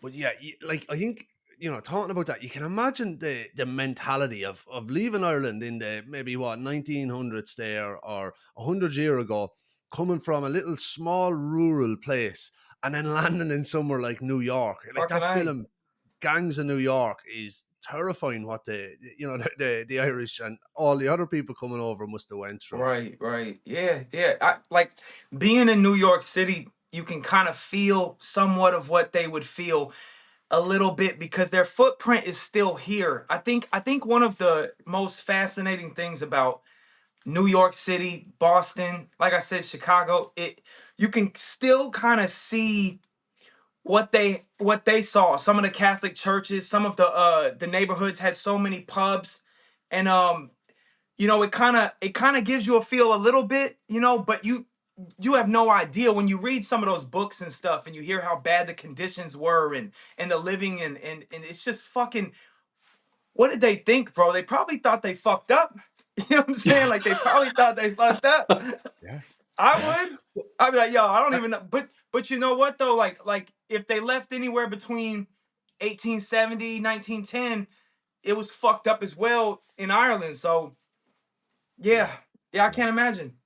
But yeah, like I think talking about that, you can imagine the mentality of leaving Ireland in the maybe what 1900s there or 100 year ago, coming from a little small rural place and then landing in somewhere like New York. Like Fucking that I. film, Gangs of New York, is terrifying. What the Irish and all the other people coming over must have went through. Right, right. Yeah, yeah. I like being in New York City, you can kind of feel somewhat of what they would feel a little bit because their footprint is still here. I think one of the most fascinating things about New York City, Boston, like I said, Chicago, it you can still kind of see what they saw. Some of the Catholic churches, some of the neighborhoods had so many pubs, and it kind of gives you a feel a little bit, but you have no idea when you read some of those books and stuff and you hear how bad the conditions were and the living and it's just fucking, what did they think, bro? They probably thought they fucked up. You know what I'm saying? Like they probably thought they fucked up. Yeah, I yeah. would. I'd be like, yo, I don't Uh, even know. But you know what though? Like if they left anywhere between 1870, 1910, it was fucked up as well in Ireland. So yeah. yeah. Yeah, I Yeah. can't imagine.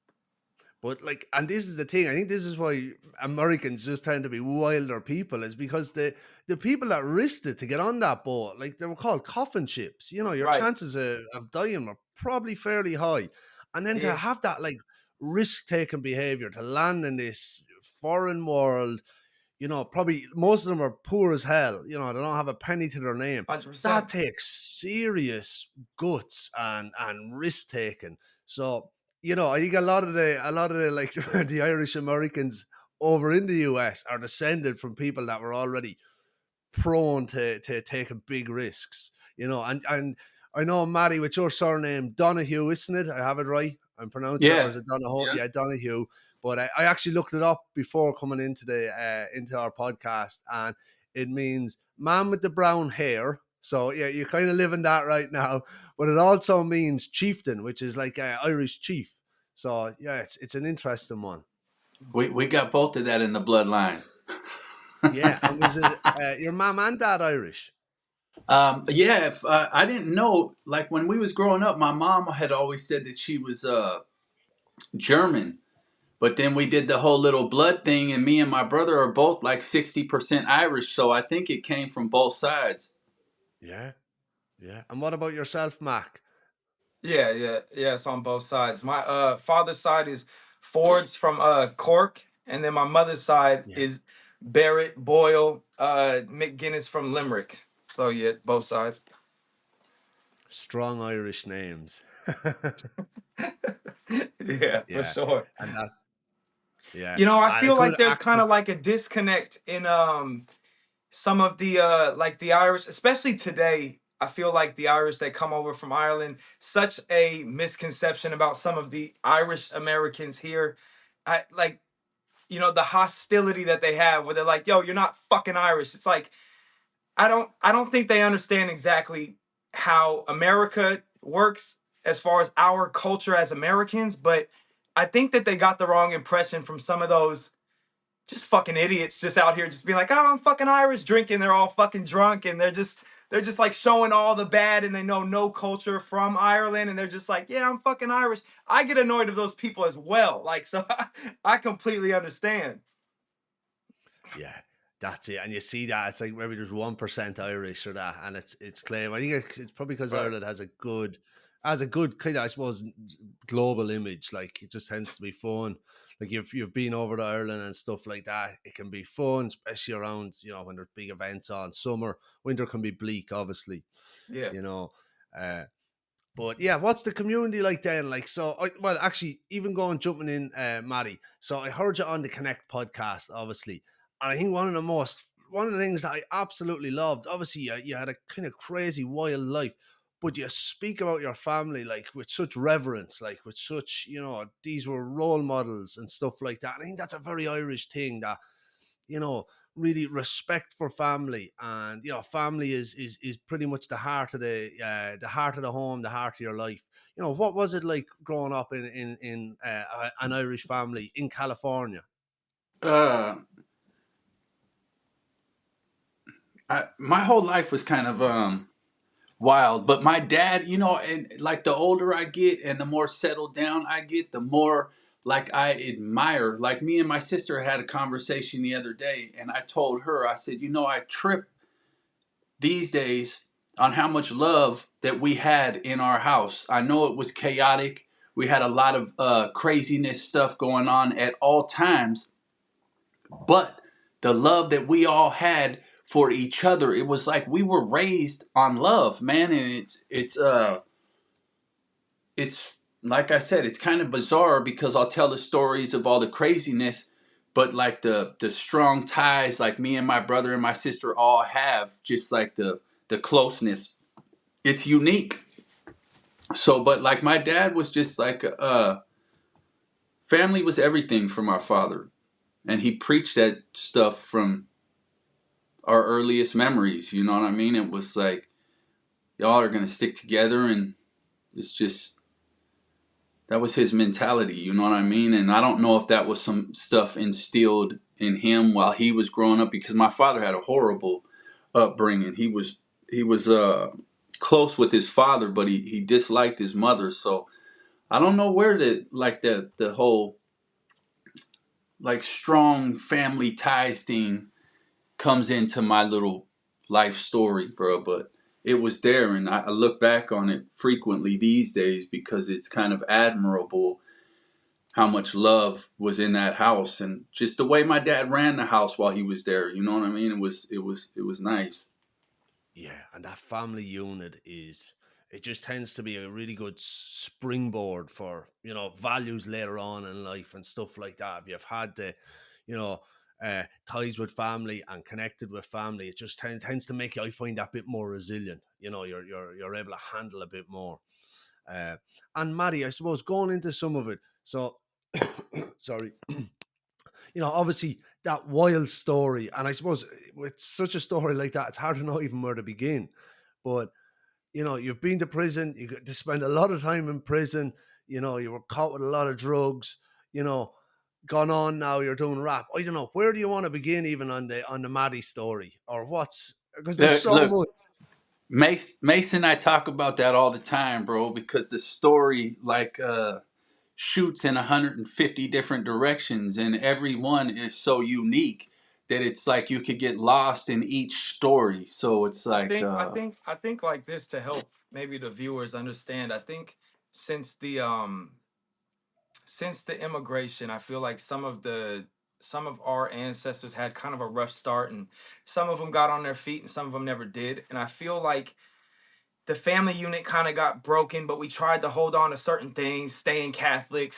But like, and this is the thing. I think this is why Americans just tend to be wilder people, is because the people that risked it to get on that boat, like they were called coffin ships. Your Right. chances of dying were probably fairly high, and then to Yeah. have that like risk taking behavior to land in this foreign world, probably most of them are poor as hell. They don't have a penny to their name. That 100%. takes serious guts and risk taking. So, I think a lot of the like the Irish Americans over in the US are descended from people that were already prone to taking big risks. And I know, Matty, with your surname Donahue, isn't it? I have it right. I'm pronouncing it, or Yeah. is it Donahoe? Yeah. Yeah, Donahue. But I actually looked it up before coming into our podcast, and it means man with the brown hair. So yeah, you're kind of living that right now. But it also means chieftain, which is like Irish chief. So yeah, it's an interesting one. We got both of that in the bloodline. Yeah, and was it your mom and dad Irish? Yeah, if, I didn't know. Like when we was growing up, my mom had always said that she was German, but then we did the whole little blood thing, and me and my brother are both like 60% Irish. So I think it came from both sides. Yeah, yeah. And what about yourself, Mac? Yeah, yeah, yeah. It's on both sides. My father's side is Ford's from Cork, and then my mother's side Yeah. is Barrett, Boyle, McGuinness from Limerick. So yeah, both sides. Strong Irish names. Yeah, for Yeah. sure. And that, yeah. I And a feel good like there's kind active. of like a disconnect in some of the like the Irish, especially today. I feel like the Irish that come over from Ireland, such a misconception about some of the Irish Americans here. I like, the hostility that they have where they're like, yo, you're not fucking Irish. It's like I don't think they understand exactly how America works as far as our culture as Americans, but I think that they got the wrong impression from some of those just fucking idiots just out here just being like, oh, I'm fucking Irish, drinking. They're all fucking drunk and they're just like showing all the bad and they know no culture from Ireland and they're just like, yeah, I'm fucking Irish. I get annoyed of those people as well. Like, so I completely understand. Yeah. That's it. And you see that it's like maybe there's 1% Irish or that, and it's claim. I think it's probably because Right. Ireland has a good kind of, I suppose, global image. Like it just tends to be fun. Like you've been over to Ireland and stuff like that. It can be fun, especially around when there's big events on. Summer, winter can be bleak, obviously. Yeah. You know, uh, but yeah, what's the community like then? Like, so, well, actually, even jumping in, Matty. So I heard you on the Connect podcast, obviously, and I think one of the things that I absolutely loved, obviously, you had a kind of crazy wild life, but you speak about your family like with such reverence, like with such, these were role models and stuff like that. And I think that's a very Irish thing that really respect for family, and family is pretty much the heart of the home, the heart of your life. What was it like growing up in an Irish family in California? Uh, My whole life was kind of wild, but my dad, you know, and like the older I get and the more settled down I get, the more like I admire. Like me and my sister had a conversation the other day, and I told her, I said, you know, I trip these days on how much love that we had in our house. I know it was chaotic. We had a lot of craziness stuff going on at all times, but the love that we all had for each other, it was like we were raised on love, man. And it's like I said, it's kind of bizarre because I'll tell the stories of all the craziness, but like the strong ties like me and my brother and my sister all have, just like the closeness, it's unique. So but like my dad was just like family was everything for my father, and he preached that stuff from our earliest memories. You know what I mean? It was like y'all are gonna stick together, and it's just that was his mentality. You know what I mean? And I don't know if that was some stuff instilled in him while he was growing up, because my father had a horrible upbringing. He was close with his father, but he disliked his mother. So I don't know where the whole like strong family ties thing comes into my little life story, bro. But it was there, and I look back on it frequently these days because it's kind of admirable how much love was in that house, and just the way my dad ran the house while he was there. You know what I mean? It was nice. Yeah, and that family unit is, it just tends to be a really good springboard for, values later on in life and stuff like that. If you've had the, you know, ties with family and connected with family, it just tends to make you, I find, that bit more resilient. You're able to handle a bit more. Uh, and Maddie, I suppose going into some of it, so sorry, obviously that wild story, and I suppose with such a story like that, it's hard to know even where to begin. But you've been to prison, you got to spend a lot of time in prison. You were caught with a lot of drugs. You know, gone on now. You're doing rap. I don't know, where do you want to begin, even on the Maddie story, or what's, because there's so Look, much. Mace and I talk about that all the time, bro, because the story like shoots in 150 different directions, and every one is so unique that it's like you could get lost in each story. So it's I like think I think I think like this to help maybe the viewers understand. I think since the um since the immigration, I feel like some of our ancestors had kind of a rough start, and some of them got on their feet and some of them never did. And I feel like the family unit kind of got broken, but we tried to hold on to certain things, staying Catholic,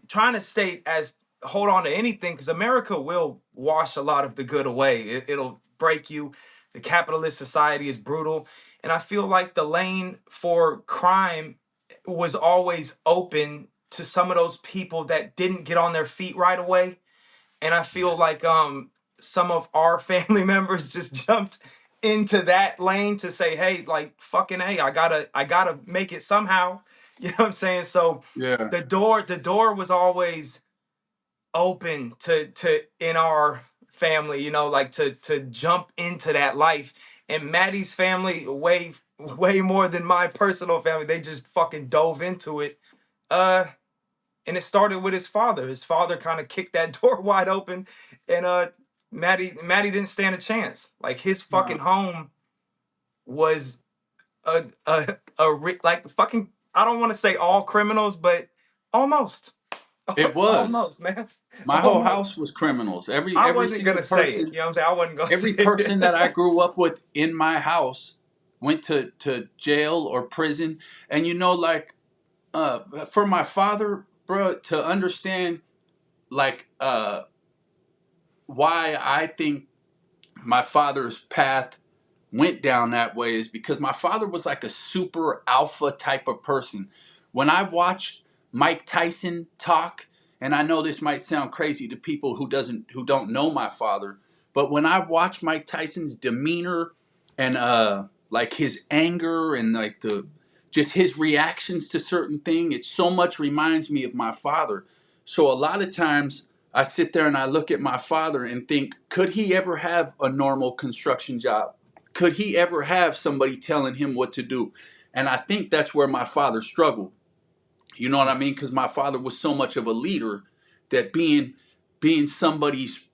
trying to stay as hold on to anything, because America will wash a lot of the good away. It'll break you. The capitalist society is brutal. And I feel like the lane for crime was always open to some of those people that didn't get on their feet right away. And I feel Yeah, like some of our family members just jumped into that lane to say, hey, like fucking hey, I gotta make it somehow. You know what I'm saying? So yeah. the door was always open to in our family, like to jump into that life. And Maddie's family, way more than my personal family, they just fucking dove into it. Uh and it started with his father. His father kind of kicked that door wide open, and Maddie didn't stand a chance. Like his No, fucking home was like fucking, I don't want to say all criminals, but almost. it was. Almost, man. My whole Almost. house was criminals. Every I every wasn't single gonna say it. person, You know what I'm saying? I wasn't gonna say every person that I it. grew up with in my house went to jail or prison. And like for my father, bro, to understand like why I think my father's path went down that way is because my father was like a super alpha type of person. When I watched Mike Tyson talk, and I know this might sound crazy to people who don't know my father, but when I watch Mike Tyson's demeanor and like his anger and like the just his reactions to certain things, it so much reminds me of my father. So a lot of times I sit there and I look at my father and think, could he ever have a normal construction job? could he ever have somebody telling him what to do? And I think that's where my father struggled. You know what I Yeah. mean? Because my father was so much of a leader that being somebody's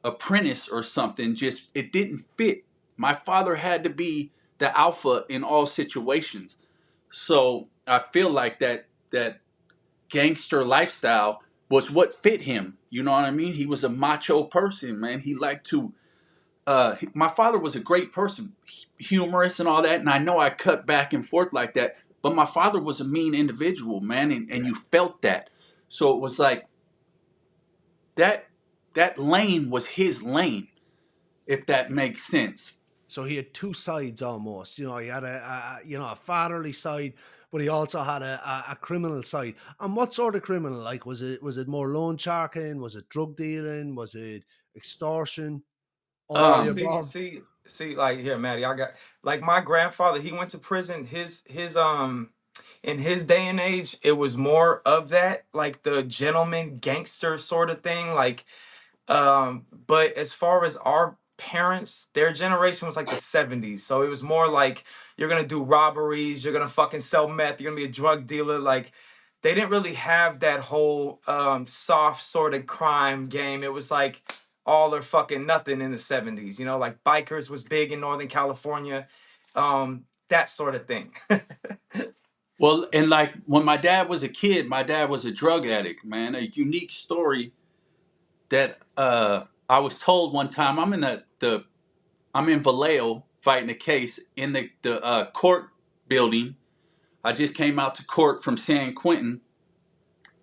apprentice or something, just it didn't fit. My father had to be the alpha in all situations. So I feel like that gangster lifestyle was what fit him. You know what I mean? He was a macho person, man. He liked to. My father was a great person, humorous and all that. And I know I cut back and forth like that, but my father was a mean individual, man, and Yeah. you felt that. So it was like that that lane was his lane, if that makes sense. So he had two sides almost. He had a fatherly side, but he also had a criminal side. And what sort of criminal? Like, was it more loan sharking? Was it drug dealing? Was it extortion? All of No, the Um, see, above? see, see, like here, Maddie, I got like my grandfather, he went to prison. His in his day and age, it was more of that, like the gentleman gangster sort of thing. But as far as our parents, their generation was like the 70s. So it was more like you're gonna do robberies, you're gonna fucking sell meth, you're gonna be a drug dealer. Like they didn't really have that whole soft sort of crime game. It was like all or fucking nothing in the 70s, like bikers was big in Northern California. That sort of thing. well, and like when my dad was a kid, my dad was a drug addict, man. A unique story that I was told one time. I'm in Vallejo fighting a case in the court building. I just came out to court from San Quentin,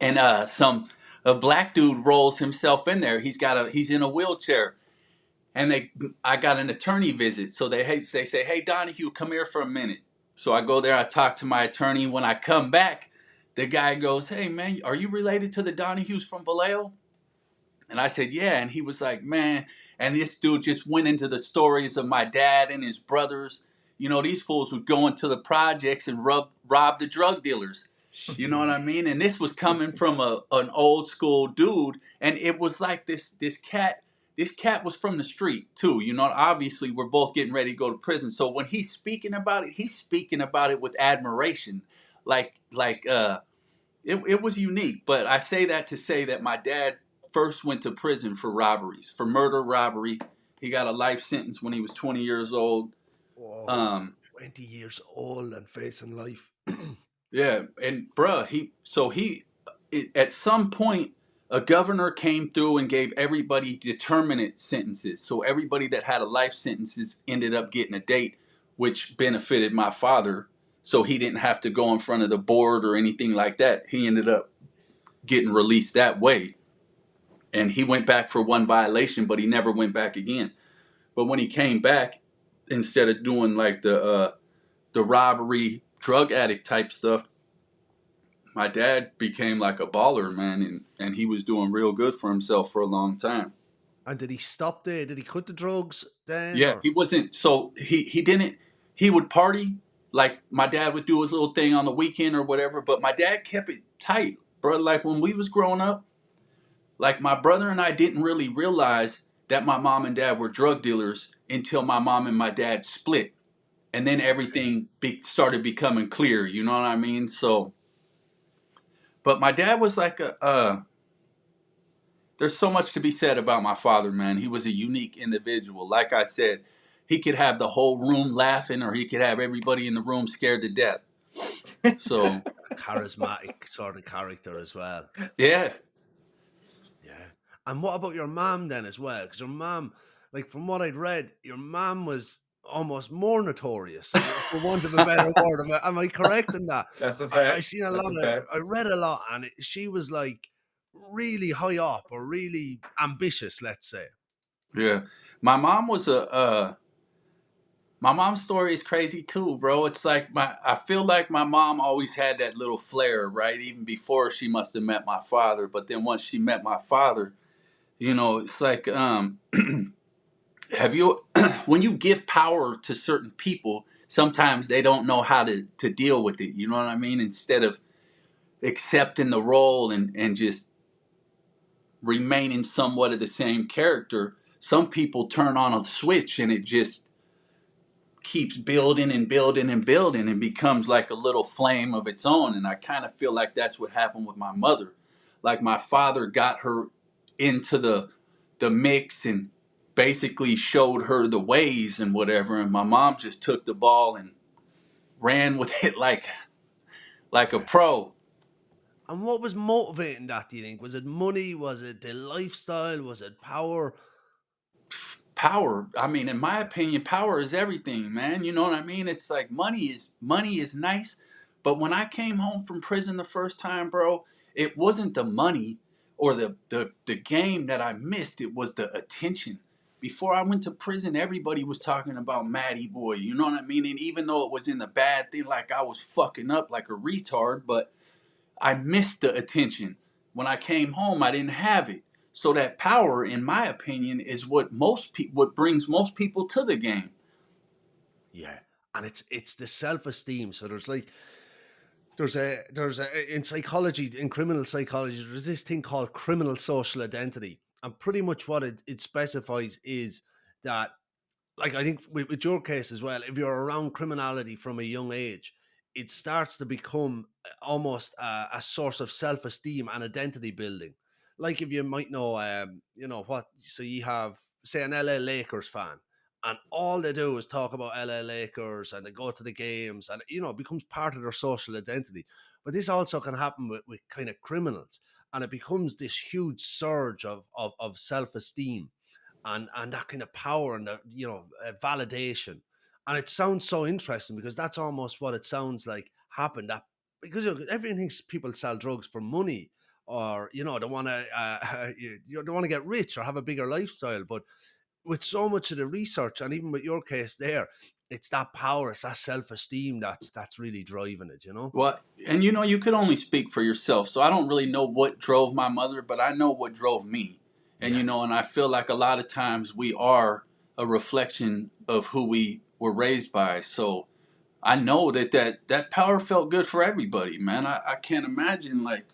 and some a black dude rolls himself in there. He's in a wheelchair, and I got an attorney visit. So they say, hey Donahue, come here for a minute. So I go there. I talk to my attorney. When I come back, the guy goes, hey man, are you related to the Donahues from Vallejo? And I said, yeah. And he was like, man. And this dude just went into the stories of my dad and his brothers. These fools would go into the projects and rob the drug dealers. You know what I Sheesh. mean? And this was coming from an old school dude. And it was like this cat. This cat was from the street too. Obviously we're both getting ready to go to prison. So when he's speaking about it with admiration. It was unique, but I say that to say that my dad first went to prison for robberies, for murder robbery. He got a life sentence when he was 20 years old. Whoa. Um, 20 years old and facing life. yeah, and bruh, at some point, a governor came through and gave everybody determinate sentences. So everybody that had a life sentences ended up getting a date, which benefited my father. So he didn't have to go in front of the board or anything like that. He ended up getting released that way. And he went back for one violation, but he never went back again. But when he came back, instead of doing like the robbery, drug addict type stuff, my dad became like a baller, man, and he was doing real good for himself for a long time. And did he stop there? Did he quit the drugs then? Yeah, Or he wasn't. So he didn't. He would party like my dad would do his little thing on the weekend or whatever. But my dad kept it tight, bro. Like when we was growing up, like my brother and I didn't really realize that my mom and dad were drug dealers until my mom and my dad split, and then everything started becoming clear. You know what I mean? So, but my dad was like there's so much to be said about my father, man. He was a unique individual. Like I said, he could have the whole room laughing, or he could have everybody in the room scared to death. So, a charismatic sort of character as well. yeah, Yeah. And what about your mom then as well? Because your mom, like from what I'd read, your mom was almost more notorious, for want of a better word. Am I correct in that? That's a I fact. seen a That's lot a of, fact. I read a lot, and she was like really high up or really ambitious, let's say. yeah. My mom was my mom's story is crazy too, bro. It's like I feel like my mom always had that little flair, right? Even before she must have met my father. But then once she met my father, it's like have you when you give power to certain people, sometimes they don't know how to deal with it. You know what I mean? Instead of accepting the role and just remaining somewhat of the same character, some people turn on a switch and it just keeps building and building and building and becomes like a little flame of its own. And I kind of feel like that's what happened with my mother. Like my father got her into the mix and basically showed her the ways and whatever, and my mom just took the ball and ran with it like a Yeah. pro. And what was motivating that, do you think? Was it money? Was it the lifestyle? Was it power? Power, I mean, in my opinion, power is everything, man. You know what I mean? It's like money is nice, but when I came home from prison the first time, bro, it wasn't the money or the game that I missed. It was the attention. Before I went to prison, everybody was talking about Matty Boy. You know what I mean? And even though it was in the bad thing, like I was fucking up like a retard, but I missed the attention. When I came home, I didn't have it. So that power, in my opinion, is what brings most people to the game. Yeah. And it's the self-esteem. So there's a in psychology, in criminal psychology, there's this thing called criminal social identity. And pretty much what it specifies is that, like, I think with your case as well, if you're around criminality from a young age, it starts to become almost a source of self-esteem and identity building. Like, if you might know, what, so you have, say, an LA Lakers fan, and all they do is talk about LA Lakers, and they go to the games, and it becomes part of their social identity. But this also can happen with kind of criminals, and it becomes this huge surge of self-esteem and that kind of power and validation. And it sounds so interesting because that's almost what it sounds like happened. That because everyone thinks people sell drugs for money, or they want to they want to get rich or have a bigger lifestyle. But with so much of the research, and even with your case there, it's that power, it's that self-esteem that's really driving it. Well, and you could only speak for yourself. So I don't really know what drove my mother, but I know what drove me. And Yeah. and I feel like a lot of times we are a reflection of who we were raised by. So I know that power felt good for everybody, man. I can't imagine, like,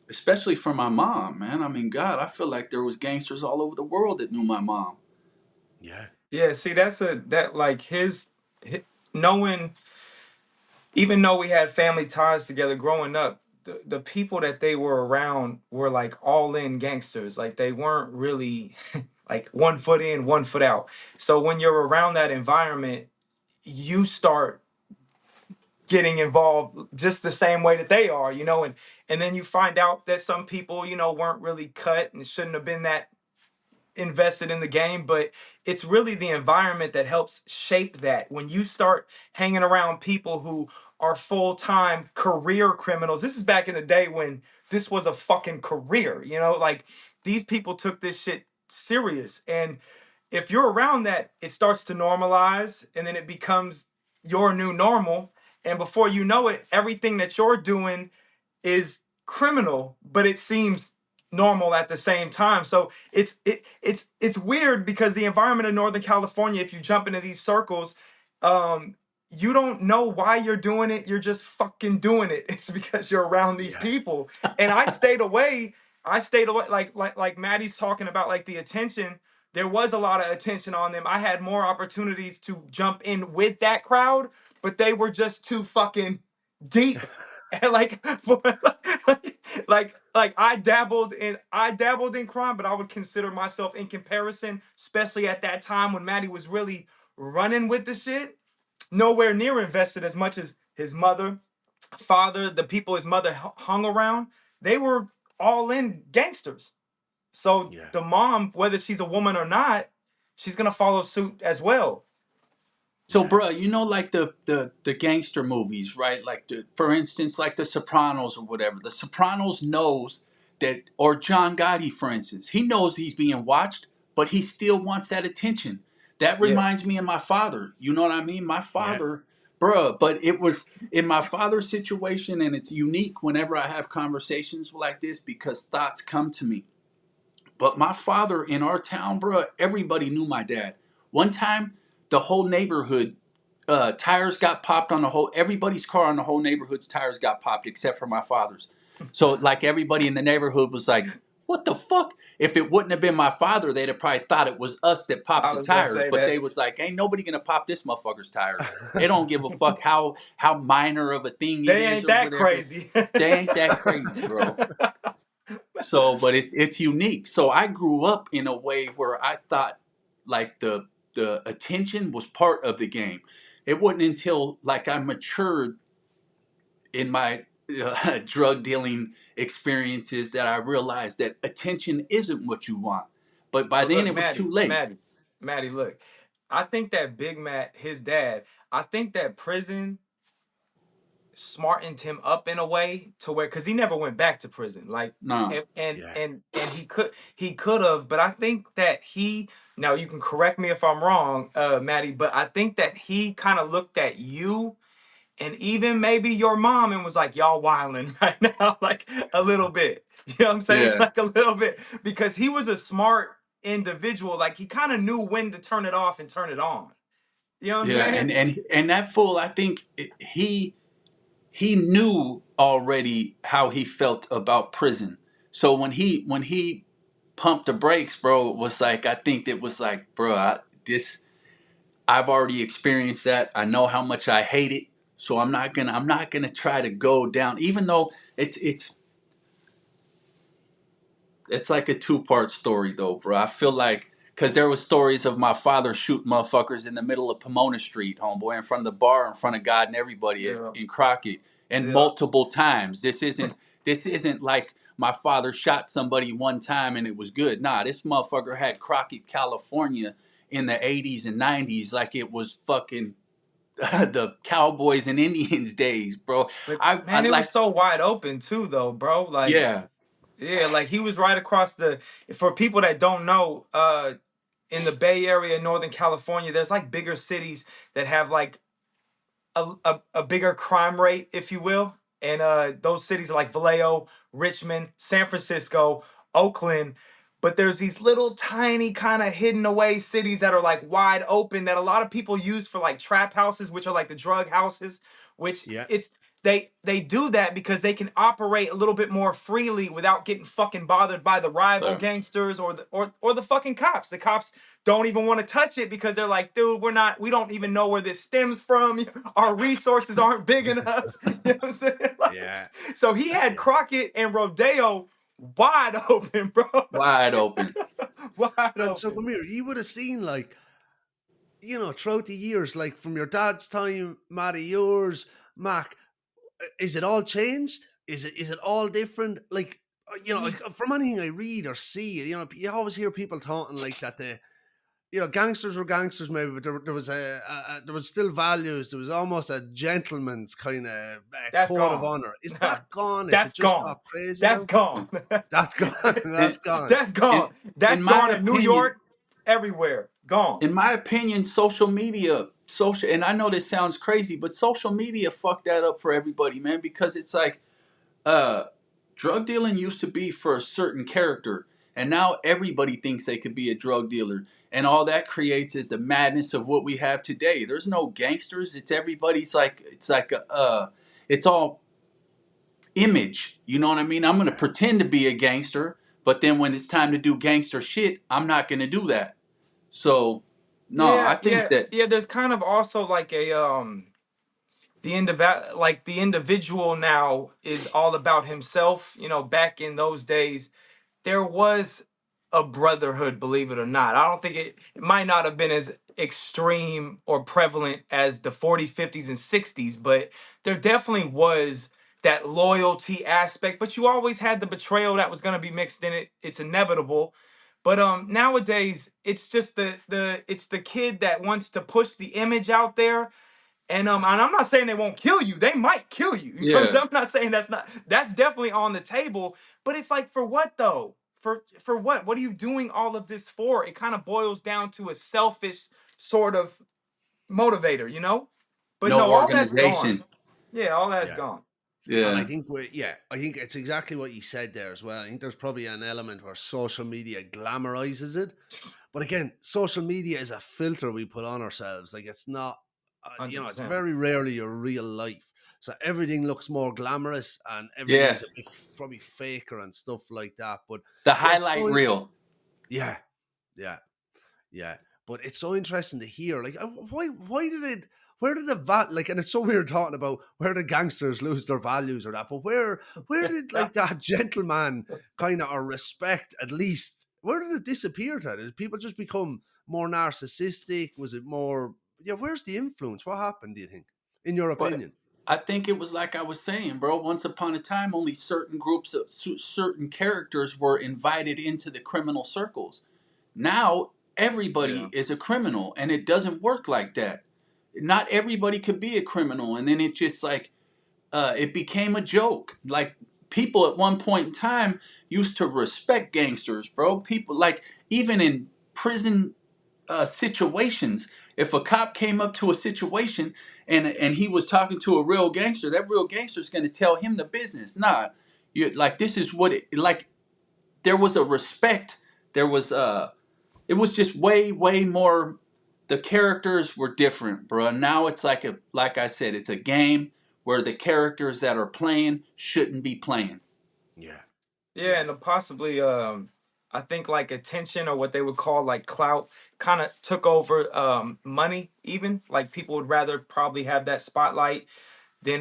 especially for my mom, man. I mean, God, I feel like there was gangsters all over the world that knew my mom. Yeah. Yeah, see, that like his knowing, even though we had family ties together growing up, the people that they were around were like all in gangsters. Like they weren't really like 1 foot in, 1 foot out. So when you're around that environment, you start getting involved just the same way that they are, and then you find out that some people, weren't really cut and shouldn't have been that invested in the game. But it's really the environment that helps shape that. When you start hanging around people who are full-time career criminals, this is back in the day when this was a fucking career, like these people took this shit serious. And if you're around that, it starts to normalize, and then it becomes your new normal. And before you know it, everything that you're doing is criminal, but it seems normal at the same time. So it's weird because the environment in Northern California, if you jump into these circles, um, you don't know why you're doing it. You're just fucking doing it. It's because you're around these Yeah. people. And I stayed away. I stayed away. Like Maddie's talking about, like the attention. There was a lot of attention on them. I had more opportunities to jump in with that crowd, but they were just too fucking deep. And like, like I dabbled in crime, but I would consider myself, in comparison, especially at that time when Matty was really running with the shit, nowhere near invested as much as his mother, father, the people his mother hung around. They were all in gangsters. So Yeah. the mom, whether she's a woman or not, she's gonna follow suit as well. So, Yeah. bruh, like the gangster movies, right? Like, for instance, like The Sopranos or whatever. The Sopranos knows that, or John Gotti, for instance, he knows he's being watched, but he still wants that attention. That Yeah. reminds me of my father. You know what I mean? My Yeah. father, bruh, but it was in my father's situation, and it's unique whenever I have conversations like this because thoughts come to me. But my father in our town, bro, everybody knew my dad. One time, the whole neighborhood tires got popped on everybody's car on the whole neighborhood's tires got popped except for my father's. So like everybody in the neighborhood was like, What the fuck? If it wouldn't have been my father, they'd have probably thought it was us that popped I the was gonna tires. say But they that. was like, ain't nobody gonna pop this motherfucker's tires. They don't give a fuck how minor of a thing it They is ain't or that whatever. crazy. They ain't that crazy, bro. So, but it's unique. So I grew up in a way where I thought like the attention was part of the game. It wasn't until like I matured in my drug dealing experiences that I realized that attention isn't what you want. But by But then look, it was too Maddie, late. Maddie, look. I think that Big Matt, his dad, I think that prison smartened him up in a way to where, because he never went back to prison, like, No. Yeah. and he could have, but I think that he, now you can correct me if I'm wrong, Maddie, but I think that he kind of looked at you and even maybe your mom and was like, y'all wilding right now, like a little bit. You know what I'm saying? Yeah. Like a little bit. Because he was a smart individual. Like he kind of knew when to turn it off and turn it on. You know what I'm Yeah. saying? And that fool, I think he knew already how he felt about prison. So when he pumped the brakes, bro, it was like I think it was like, bro, I've already experienced that. I know how much I hate it. So I'm not gonna try to go down, even though it's like a two-part story though, bro. I feel like because there was stories of my father shoot motherfuckers in the middle of Pomona Street, homeboy, in front of the bar, in front of God and everybody Yeah. in Crockett, and Yeah. multiple times. This isn't like my father shot somebody one time and it was good. Nah, this motherfucker had Crockett, California, in the '80s and '90s like it was fucking the Cowboys and Indians days, bro. But I man, it was like, so wide open too, though, bro. Like, yeah, yeah, like he was right across the, for people that don't know, in the Bay Area, Northern California, there's like bigger cities that have like a bigger crime rate, if you will. And those cities are like Vallejo, Richmond, San Francisco, Oakland. But there's these little tiny kind of hidden away cities that are like wide open that a lot of people use for like trap houses, which are like the drug houses, which Yeah. it's they do that because they can operate a little bit more freely without getting fucking bothered by the rival uh, gangsters or the fucking cops. The cops don't even want to touch it because they're like, dude, we don't even know where this stems from. Our resources aren't big enough. You know what I'm saying? Like, Yeah. so he had Yeah. Crockett and Rodeo wide open, bro. wide open. Wide And so open. come here, you would have seen like, throughout the years, like from your dad's time, Matty, yours, Mac, is it all changed? Is it all like like, from anything I read or see, you always hear people talking like that gangsters were gangsters maybe, but there was there was still values. There was almost a gentleman's kind of That's code of gone. honor. Is that gone? Is it That's just gone. got crazy That's now? gone. That's gone. That's In, gone. That's gone. in, That's in my gone in New opinion, York, everywhere. Gone. social media, and I know this sounds crazy, but social media fucked that up for everybody, man, because it's like, uh, drug dealing used to be for a certain character, and now everybody thinks they could be a drug dealer, and all that creates is the madness of what we have today. There's no gangsters. It's everybody's like, it's all image. You know what I mean? I'm gonna pretend to be a gangster, but then when it's time to do gangster shit, I'm not gonna do that. So, no, Yeah, I think yeah, that yeah. There's kind of also like a the individual now is all about himself. Back in those days, there was a brotherhood, believe it or not. I don't think it might not have been as extreme or prevalent as the 40s, 50s, and 60s, but there definitely was that loyalty aspect. But you always had the betrayal that was going to be mixed in it. It's inevitable. But nowadays it's just it's the kid that wants to push the image out there, and I'm not saying they won't kill you. They might kill you. You know what I'm yeah, saying? I'm not saying that's definitely on the table. But it's like, for what though? For what? What are you doing all of this for? It kind of boils down to a selfish sort of motivator. But no no, all that's gone. organization. Yeah, all that's Yeah. gone. And I Yeah, think I think it's exactly what you said there as well. I think there's probably an element where social media glamorizes it. But again, social media is a filter we put on ourselves. Like it's not, Hundred it's percent. very rarely your real life. So everything looks more glamorous and Yeah, everything's a bit probably faker and stuff like that. But the yeah, it's highlight so reel. yeah, yeah. Yeah, but it's so interesting to hear. Like, why did it? Where did the like? And it's so weird talking about where the gangsters lose their values or that. But where did like that gentleman kind of or respect at least? Where did it disappear to? Did people just become more narcissistic? Was it more? Yeah, where's the influence? What happened? Do you think, in your But opinion? I think it was like I was saying, bro. Once upon a time, only certain groups of certain characters were invited into the criminal circles. Now everybody Yeah. is a criminal, and it doesn't work like that. Not everybody could be a criminal, and then it just like it became a joke. Like people at one point in time used to respect gangsters, bro. People like even in prison situations. If a cop came up to a situation and he was talking to a real gangster, that real gangster is going to tell him the business. Nah, you like this is what it like. There was a respect. There was it was just way more. The characters were different, bro. Now it's like I said, it's a game where the characters that are playing shouldn't be playing. Yeah, Yeah, yeah, and possibly I think like attention or what they would call like clout kind of took over money even. Like people would rather probably have that spotlight than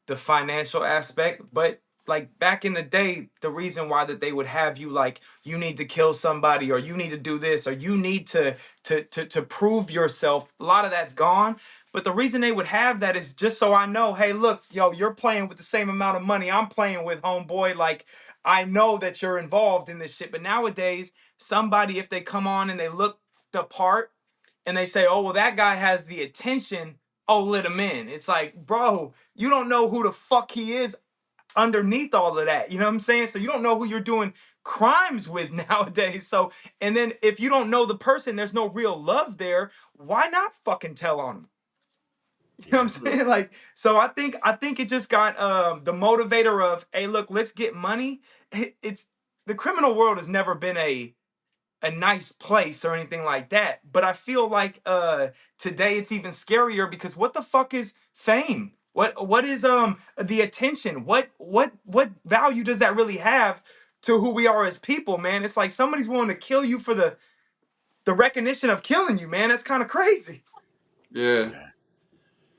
the financial aspect. But like back in the day, the reason why that they would have you like you need to kill somebody or you need to do this or you need to prove yourself, a lot of that's gone. But the reason they would have that is just so I know, hey, look, yo, you're playing with the same amount of money I'm playing with, homeboy. Like I know that you're involved in this shit. But nowadays, somebody, if they come on and they look the part and they say, oh, well, that guy has the attention, oh, let him in. It's like, bro, you don't know who the fuck he is underneath all of that. You know what I'm saying? So you don't know who you're doing crimes with nowadays. So, and then if you don't know the person, there's no real love there. Why not fucking tell on them? You know yeah, what I'm saying? Like, so I think it just got the motivator of, hey, look, let's get money. It's the criminal world has never been a nice place or anything like that. But I feel like today it's even scarier because what the fuck is fame? What is the attention? What value does that really have to who we are as people, man? It's like somebody's willing to kill you for the recognition of killing you, man. That's kind of crazy. Yeah. yeah,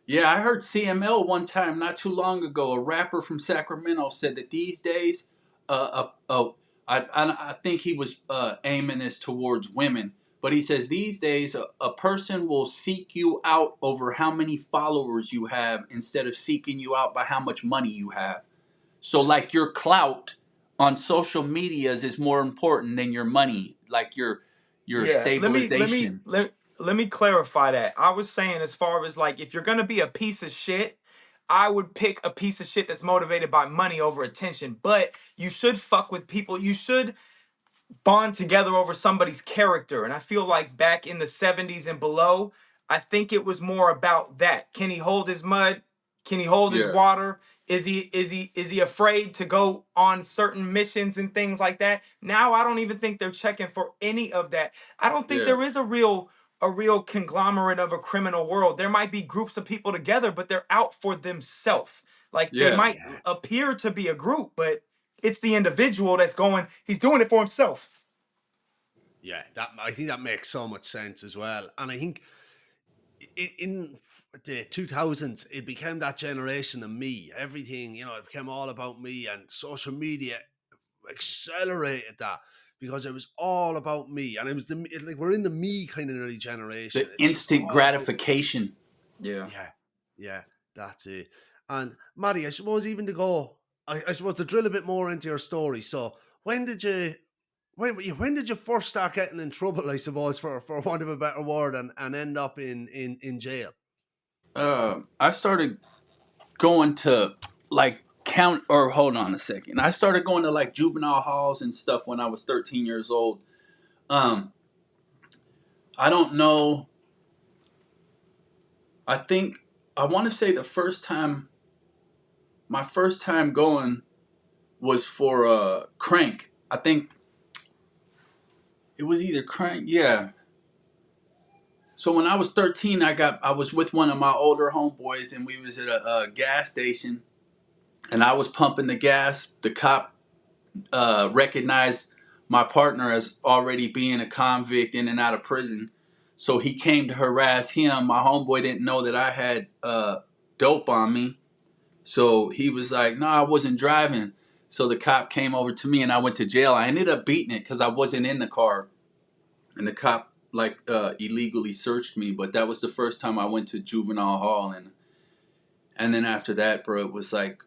Yeah, I heard CML one time not too long ago. A rapper from Sacramento said that these days, I think he was aiming this towards women, but he says these days a person will seek you out over how many followers you have instead of seeking you out by how much money you have. So yeah, like your clout on social medias is more important than your money, like your Yeah, stabilization. let me clarify that. I was saying as far as like if you're gonna be a piece of shit, I would pick a piece of shit that's motivated by money over attention. But you should fuck with people. You should bond together over somebody's character. And I feel like back in the 70s and below, I think it was more about that. Can he hold his mud? Can he hold his Yeah, water? Is he afraid to go on certain missions and things like that? Now I don't even think they're checking for any of that. I don't think yeah, there is a real conglomerate of a criminal world. There might be groups of people together, but they're out for themselves. Like they yeah. might yeah. appear to be a group, but it's the individual that's going, he's doing it for himself. Yeah, that I think that makes so much sense as well. And I think in the 2000s, it became that generation of me. Everything, it became all about me, and social media accelerated that because it was all about me, and it was like we're in the me kind of early generation. The It's just instant all about gratification. Yeah. yeah, yeah, that's it. And Maddie, I suppose even to go, I suppose to drill a bit more into your story. So when did you? When did you first start getting in trouble? I suppose for want of a better word, and end up in jail. I started going to like count or hold on a second. I started going to like juvenile halls and stuff when I was 13 years old. Um, I don't know. I think I want to say my first time going was for crank. I think it was either crank. Yeah. So when I was 13, I was with one of my older homeboys, and we was at a gas station, and I was pumping the gas. The cop recognized my partner as already being a convict in and out of prison, so he came to harass him. My homeboy didn't know that I had dope on me, so he was like, "No, I wasn't driving." So the cop came over to me, and I went to jail. I ended up beating it because I wasn't in the car, and the cop illegally searched me. But that was the first time I went to juvenile hall, and then after that, bro, it was like,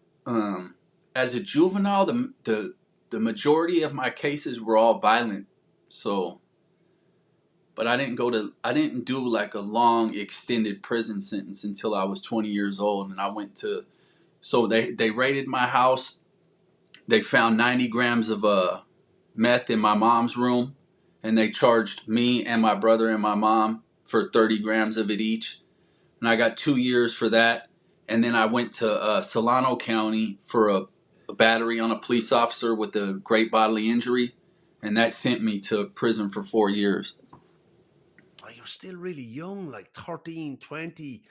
as a juvenile, the majority of my cases were all violent. So, but I didn't do like a long extended prison sentence until I was 20 years old, and I went to. So they raided my house. They found 90 grams of meth in my mom's room, and they charged me and my brother and my mom for 30 grams of it each. And I got 2 years for that. And then I went to Solano County for a battery on a police officer with a great bodily injury, and that sent me to prison for 4 years. Oh, you're still really young, like 13, 20.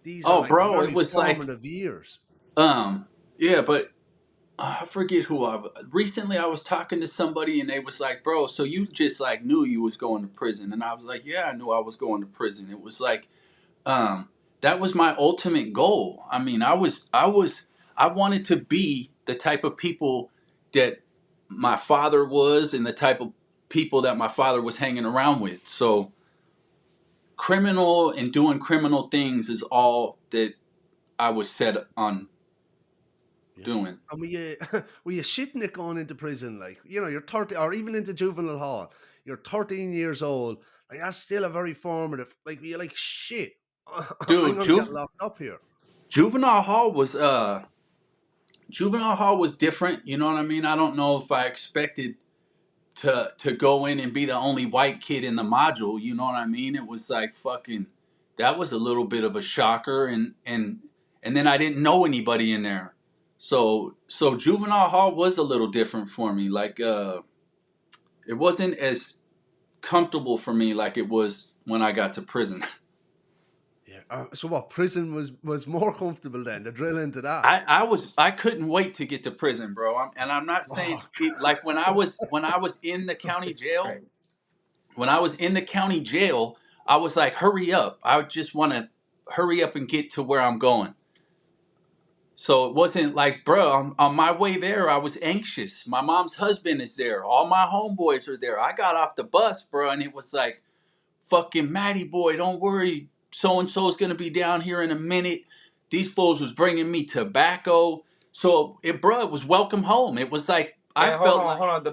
These are Oh, like bro, it very was like, formative years. yeah, but I forget who recently I was talking to somebody, and they was like, "Bro, so you just like knew you was going to prison?" And I was like, "Yeah, I knew I was going to prison." It was like, um, that was my ultimate goal. I mean, I wanted to be the type of people that my father was, and the type of people that my father was hanging around with. So, criminal and doing criminal things is all that I was set on Yeah. doing. And were you shitting it going into prison? Like, you're 30, or even into juvenile hall. You're 13 years old. Like, that's still a very formative. Like, you're like, shit, I'm Dude, going to get locked up here. juvenile hall was different. You know what I mean? I don't know if I expected to go in and be the only white kid in the module. You know what I mean? It was like fucking. That was a little bit of a shocker, and then I didn't know anybody in there. So juvenile hall was a little different for me. Like it wasn't as comfortable for me like it was when I got to prison. Yeah. So what? Prison was more comfortable then. The drill into that. I couldn't wait to get to prison, bro. I'm not saying Oh, it, like when I was in the county It's jail. crazy. When I was in the county jail, I was like, hurry up. I just want to hurry up and get to where I'm going. So it wasn't like, bro, on my way there, I was anxious. My mom's husband is there. All my homeboys are there. I got off the bus, bro, and it was like, fucking Matty Boy, don't worry. So-and-so's going to be down here in a minute. These fools was bringing me tobacco. So, bro, it was welcome home. It was like, I And hold felt on, like, hold on. The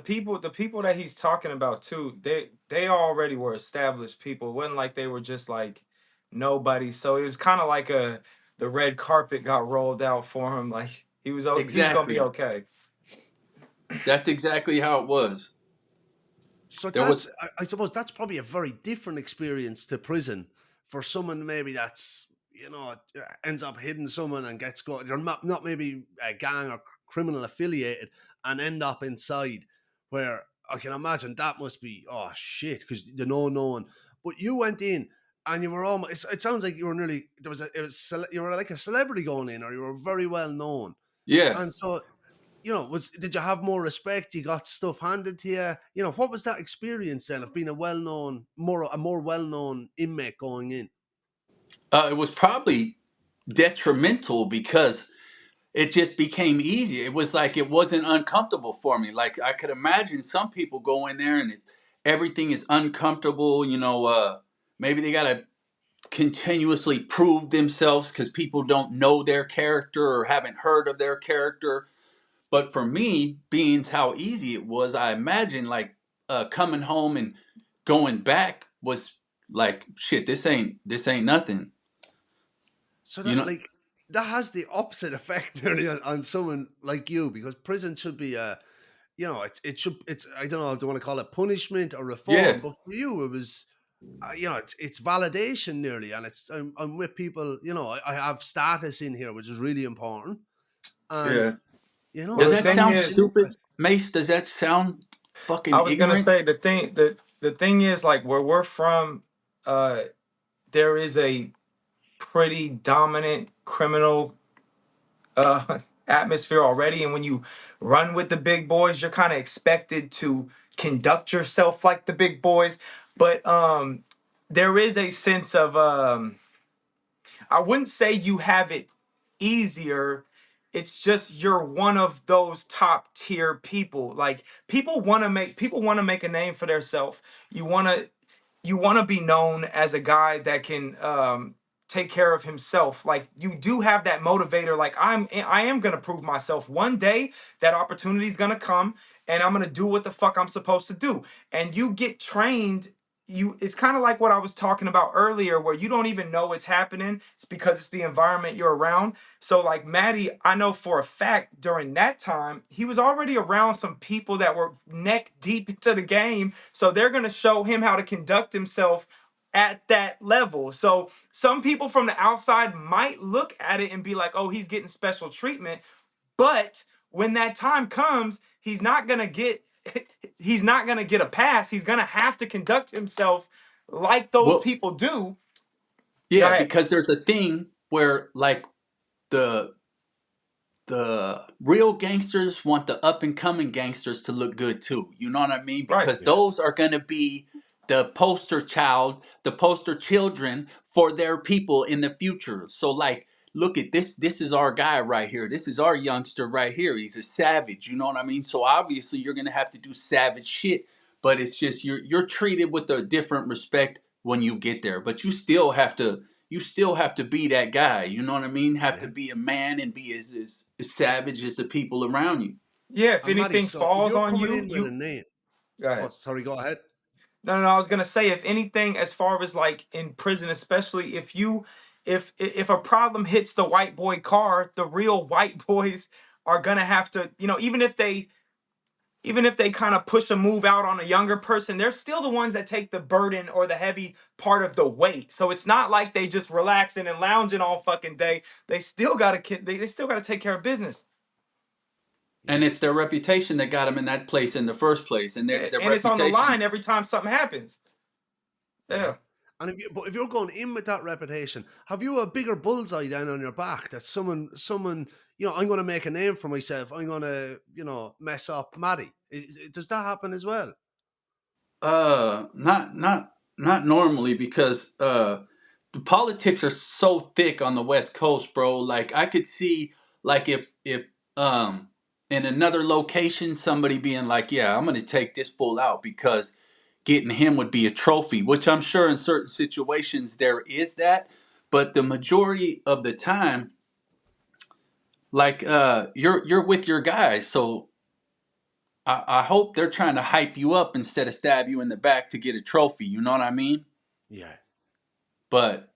people that he's talking about too, they already were established people. It wasn't like they were just like nobody. So it was kind of like the red carpet got rolled out for him. Like he's gonna be exactly. okay. That's exactly how it was. so There was, I suppose that's probably a very different experience to prison for someone maybe that's ends up hitting someone and gets go. They're not maybe a gang or criminal affiliated and end up inside where I can imagine that must be oh shit because no one. But you went in and you were almost. It sounds like you were nearly there was a it was you were like a celebrity going in or you were very well known yeah. and so did you have more respect? You got stuff handed to you. What was that experience then of being a more well-known inmate going in? It was probably detrimental because it just became easy. It was like it wasn't uncomfortable for me. Like I could imagine some people go in there and everything is uncomfortable. Maybe they got to continuously prove themselves because people don't know their character or haven't heard of their character. But for me, being how easy it was, I imagine like coming home and going back was like shit. This ain't nothing. So You that know? like that has the opposite effect nearly on someone like you because prison should be it's I don't know if you want to call it punishment or Yeah, reform, but for you it was it's validation nearly, and I'm with people. I have status in here, which is really important, and yeah. Well, Does the that thing sound that's is, stupid, interesting. Mace? Does that sound I fucking was gonna ignorant? say the thing is like where we're from, uh, there is a pretty dominant criminal atmosphere already, and when you run with the big boys, you're kind of expected to conduct yourself like the big boys. But there is a sense of I wouldn't say you have it easier. It's just you're one of those top tier people. Like people want to make a name for themselves. You want to be known as a guy that can take care of himself. Like you do have that motivator. Like I am gonna prove myself one day. That opportunity is gonna come, and I'm gonna do what the fuck I'm supposed to do. And you get trained. It's kind of like what I was talking about earlier, where you don't even know it's happening. It's because it's the environment you're around. So like Matty, I know for a fact during that time he was already around some people that were neck deep into the game, so they're going to show him how to conduct himself at that level. So some people from the outside might look at it and be like, oh, he's getting special treatment. But when that time comes, he's not going to get he's not going to get a pass. He's going to have to conduct himself like those Well, people do. Go yeah, ahead. because there's a thing where like the the real gangsters want the up and coming gangsters to look good too. You know what I mean? Right. Because Yeah. those are going to be the poster child, the poster children for their people in the future. So like look at this, this is our guy right here. This is our youngster right here. He's a savage, you know what I mean? So obviously you're going to have to do savage shit, but it's just you're treated with a different respect when you get there. But you still have to be that guy. You know what I mean? Have to Yeah. be a man and be as savage as the people around you. Yeah, if And Matty, anything so if falls you're on coming you, in with a you name, go oh, ahead. sorry, go ahead. No, I was gonna say, if anything, as far as like in prison, especially if a problem hits the white boy car, the real white boys are gonna have to, even if they kind of push a move out on a younger person, they're still the ones that take the burden or the heavy part of the weight. So it's not like they just relaxing and lounging all fucking day. They still they still gotta take care of business. And Yeah. it's their reputation that got them in that place in the first place. And their And it's on the line reputation. every time something happens. Yeah. Yeah. And if you're going in with that reputation, have you a bigger bullseye down on your back that someone, I'm going to make a name for myself. I'm going to, mess up Matty. Does that happen as well? Not normally because the politics are so thick on the West Coast, bro. Like I could see like if in another location somebody being like, yeah, I'm gonna take this fool out because getting him would be a trophy, which I'm sure in certain situations there is that, but the majority of the time, like you're with your guys, so I hope they're trying to hype you up instead of stab you in the back to get a trophy. You know what I mean? Yeah. But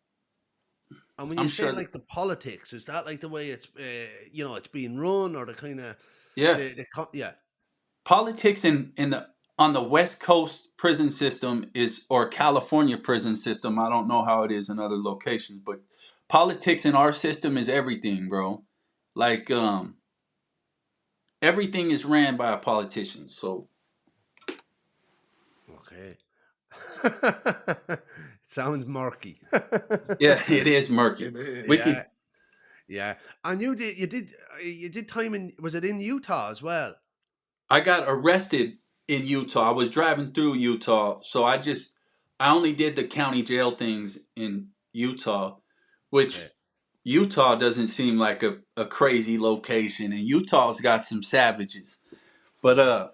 And when you I'm say sure, like the politics, is that like the way it's, it's being run, or the kind of yeah, yeah, politics in the on the West Coast prison system is or California prison system. I don't know how it is in other locations, but politics in our system is everything, bro. Like everything is ran by a politician. So okay. Sounds murky. yeah, it is murky. It is. We Yeah, could. yeah. And you did time in, was it in Utah as well? I got arrested in Utah. I was driving through Utah, so I only did the county jail things in Utah, which Okay. Utah doesn't seem like a crazy location, and Utah's got some savages. But Yeah.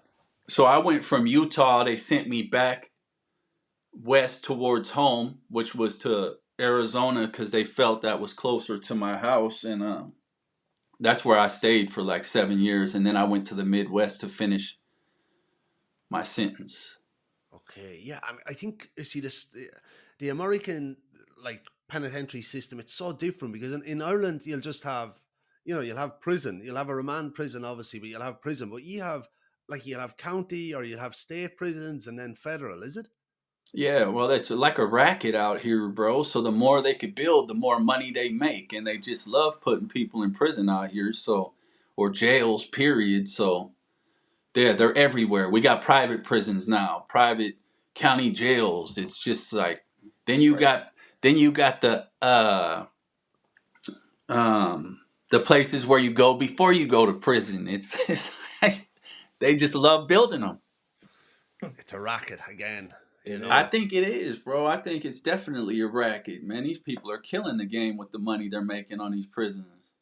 so I went from Utah. They sent me back west towards home, which was to Arizona, because they felt that was closer to my house, and that's where I stayed for like 7 years, and then I went to the Midwest to finish my sentence. Okay. Yeah. I think you see this the American like penitentiary system. It's so different because in Ireland you'll just have you'll have prison. You'll have a remand prison, obviously, but you'll have prison. But you'll have county or you'll have state prisons and then federal. Is it? Yeah, well, that's like a racket out here, bro. So the more they could build, the more money they make, and they just love putting people in prison out here. So, or jails, period. So, they're everywhere. We got private prisons now, private county jails. It's just like then you Right. got then you got the places where you go before you go to prison. It's like they just love building them. It's a racket again, you It know. I is. think it is, bro. I think it's definitely a racket, man. These people are killing the game with the money they're making on these prisons.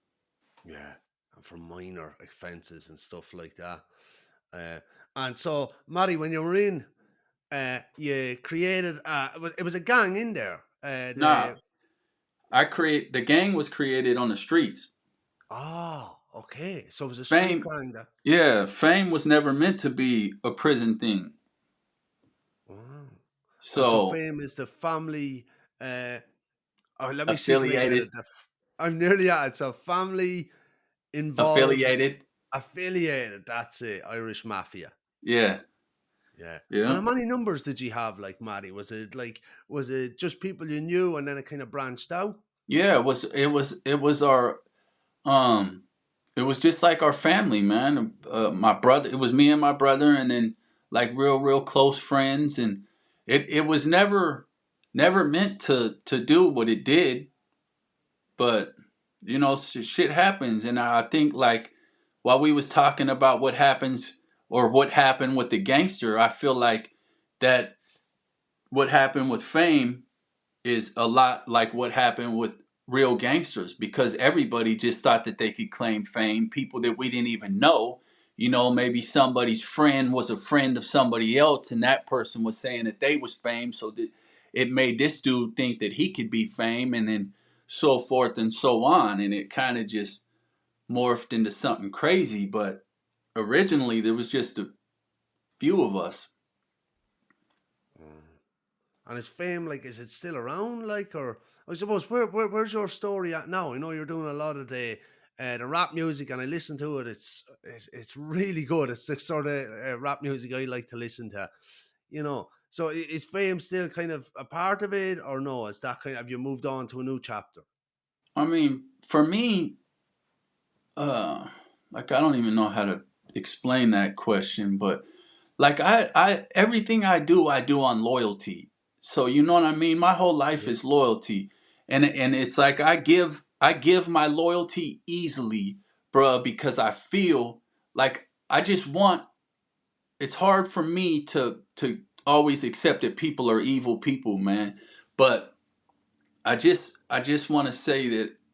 Yeah, and for minor offences and stuff like that. Uh, and so, Matty, when you were in, you created. It was a gang in there. Nah, the gang was created on the streets. Okay. So it was a street Fame, gang that. yeah, fame was never meant to be a prison thing. Wow. And so So fame is the family. Uh, let me see if I can get it. affiliated, I'm nearly at it. So family involved, affiliated, affiliated. That's it. Irish mafia. yeah, Yeah. And yeah. how many numbers did you have, like, Matty? Was it just people you knew and then it kind of branched out? Yeah, it was our um it was just like our family, man. My brother, it was me and my brother, and then like real close friends, and it was never meant to do what it did, but shit happens, and I think like while we was talking about what happens or what happened with the gangster, I feel like that what happened with fame is a lot like what happened with real gangsters, because everybody just thought that they could claim fame. People that we didn't even know, maybe somebody's friend was a friend of somebody else, and that person was saying that they was fame, so that it made this dude think that he could be fame, and then so forth and so on, and it kind of just morphed into something crazy. But originally there was just a few of us. Mm. And is fame, like, is it still around, like, or I suppose where's your story at now? I know you're doing a lot of the rap music, and I listen to it. It's really good. It's the sort of rap music I like to listen to. So is fame still kind of a part of it, or no? Is that have you moved on to a new chapter? I mean, for me, uh like, I don't even know how to explain that question, but like, I everything I do on loyalty. So you know what I mean? My whole life Yeah. is loyalty. And it's like I give my loyalty easily, bruh, because I feel like I just want it's hard for me to always accept that people are evil people, man. But I just want to say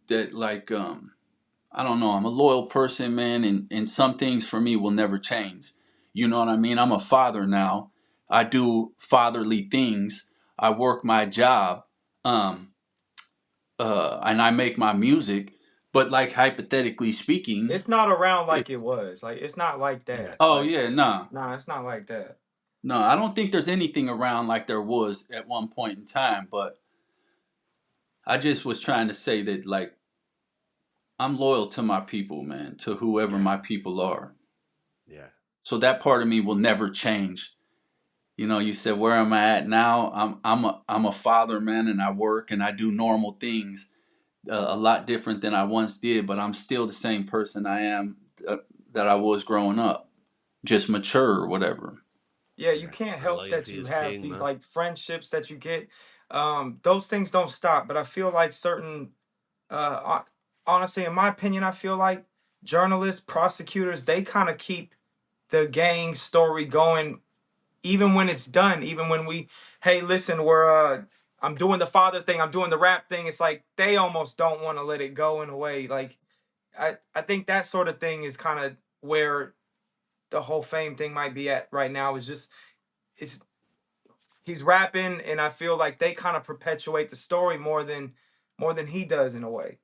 that like, I don't know. I'm a loyal person, man, and some things for me will never change. You know what I mean? I'm a father now. I do fatherly things. I work my job, um, and I make my music. But like, hypothetically speaking, It's not around it, like it was. Like it's not like Yeah. that. oh Like yeah, nah, nah, it's not like that. no, I don't think there's anything around like there was at one point in time. But I just was trying to say that, like, I'm loyal to my people, man, to whoever Yeah. my people are. Yeah. So that part of me will never change. You said, where am I at now? I'm a father, man, and I work and I do normal things, a lot different than I once did, but I'm still the same person I am, that I was growing up, just mature or whatever. Yeah, you Yeah. can't And help that loyalty you is have king, these man. like friendships that you get. Those things don't stop, but I feel like certain honestly, in my opinion, I feel like journalists, prosecutors, they kind of keep the gang story going even when it's done, even when hey, listen, I'm doing the father thing, I'm doing the rap thing. It's like they almost don't want to let it go in a way. Like I think that sort of thing is kind of where the whole fame thing might be at right now. Is just it's he's rapping, and I feel like they kind of perpetuate the story more than he does in a way.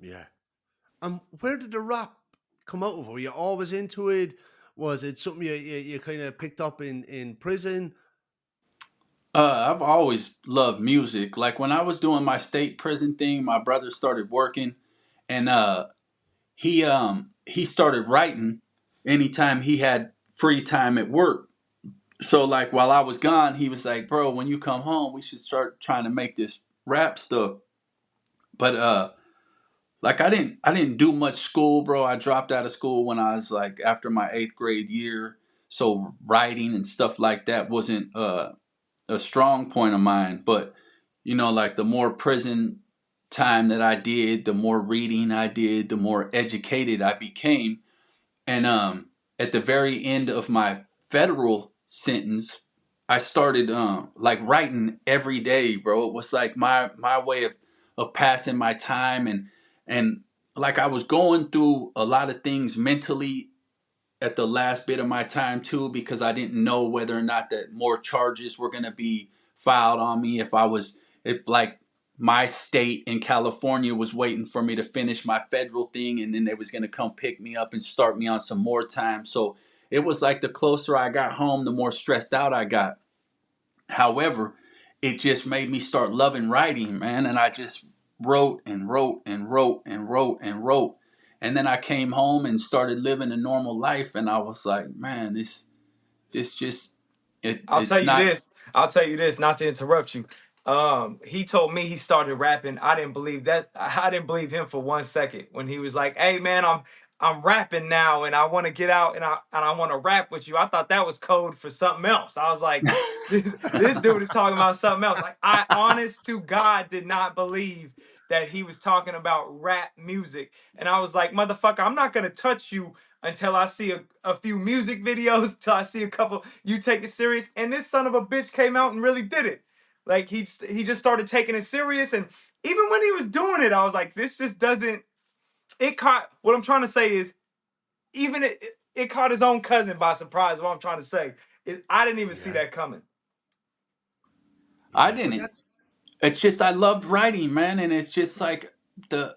Yeah. Where did the rap come out of? Were you always into it? Was it something you kind of picked up in prison? I've always loved music. Like, when I was doing my state prison thing, my brother started working, and he started writing anytime he had free time at work. So like, while I was gone, he was like, "Bro, when you come home, we should start trying to make this rap stuff." But like, I didn't do much school, bro. I dropped out of school when I was like after my 8th grade year. So writing and stuff like that wasn't a strong point of mine. But like the more prison time that I did, the more reading I did, the more educated I became. And at the very end of my federal sentence, I started like writing every day, bro. It was like my way of passing my time, and like I was going through a lot of things mentally at the last bit of my time too, because I didn't know whether or not that more charges were gonna be filed on me, if like my state in California was waiting for me to finish my federal thing, and then they was gonna come pick me up and start me on some more time. So it was like the closer I got home, the more stressed out I got. However, it just made me start loving writing, man, and I just wrote and wrote and wrote and wrote and wrote. And then I came home and started living a normal life, and I was like, man, this just I'll tell it's you not. this. I'll tell you this, not to interrupt you. He told me he started rapping. I didn't believe that. I didn't believe him for 1 second when he was like, "Hey man, I'm rapping now and I want to get out and I want to rap with you." I thought that was code for something else. I was like, this dude is talking about something else. Like I honest to God did not believe that he was talking about rap music. And I was like, motherfucker, I'm not gonna touch you until I see a few music videos, till I see a couple, you take it serious. And this son of a bitch came out and really did it. Like he just started taking it serious. And even when he was doing it, I was like, this just doesn't, it caught, what I'm trying to say is, even it caught his own cousin by surprise. What I'm trying to say is I didn't even see Yeah, that coming. I yeah, but didn't. that's It's just I loved writing, man, and it's just like to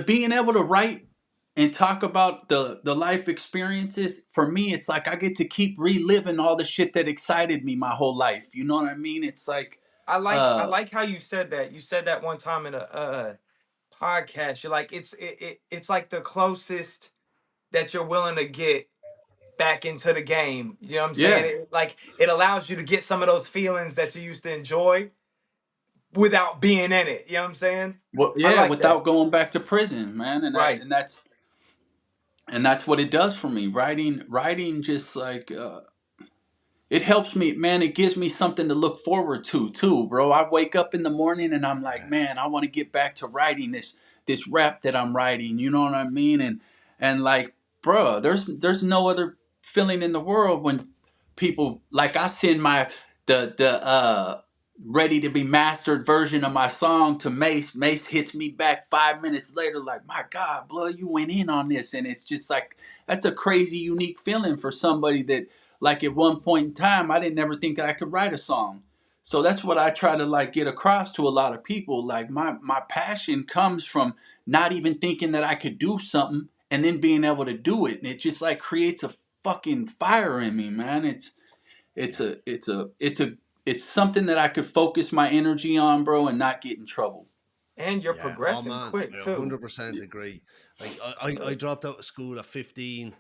being able to write and talk about the life experiences. For me, it's like I get to keep reliving all the shit that excited me my whole life. You know what I mean? It's like I uh like how you said that. You said that one time in a podcast. You're like, it's like the closest that you're willing to get back into the game. You know what I'm saying? yeah. It, like it allows you to get some of those feelings that you used to enjoy without being in it. You know what I'm saying? Well, I yeah, like that. without going back to prison, man, Right. and that's what it does for me. Writing just like it helps me, man. It gives me something to look forward to too, bro. I wake up in the morning and I'm like, yeah, man, I want to get back to writing this rap that I'm writing. You know what I mean? And like, bro, there's no other feeling in the world when people like I send my the ready to be mastered version of my song to Mace. Mace hits me back 5 minutes later, like, my God, blood, you went in on this, and it's just like that's a crazy, unique feeling for somebody that like at one point in time I didn't ever think that I could write a song. So that's what I try to like get across to a lot of people. Like my passion comes from not even thinking that I could do something and then being able to do it. And it just like creates a fucking fire in me, man. It's yeah. a it's a it's a it's something that I could focus my energy on, bro, and not get in trouble. And you're Yeah. Oh progressing man, quick I too. 100% agree. Like I dropped out of school at 15.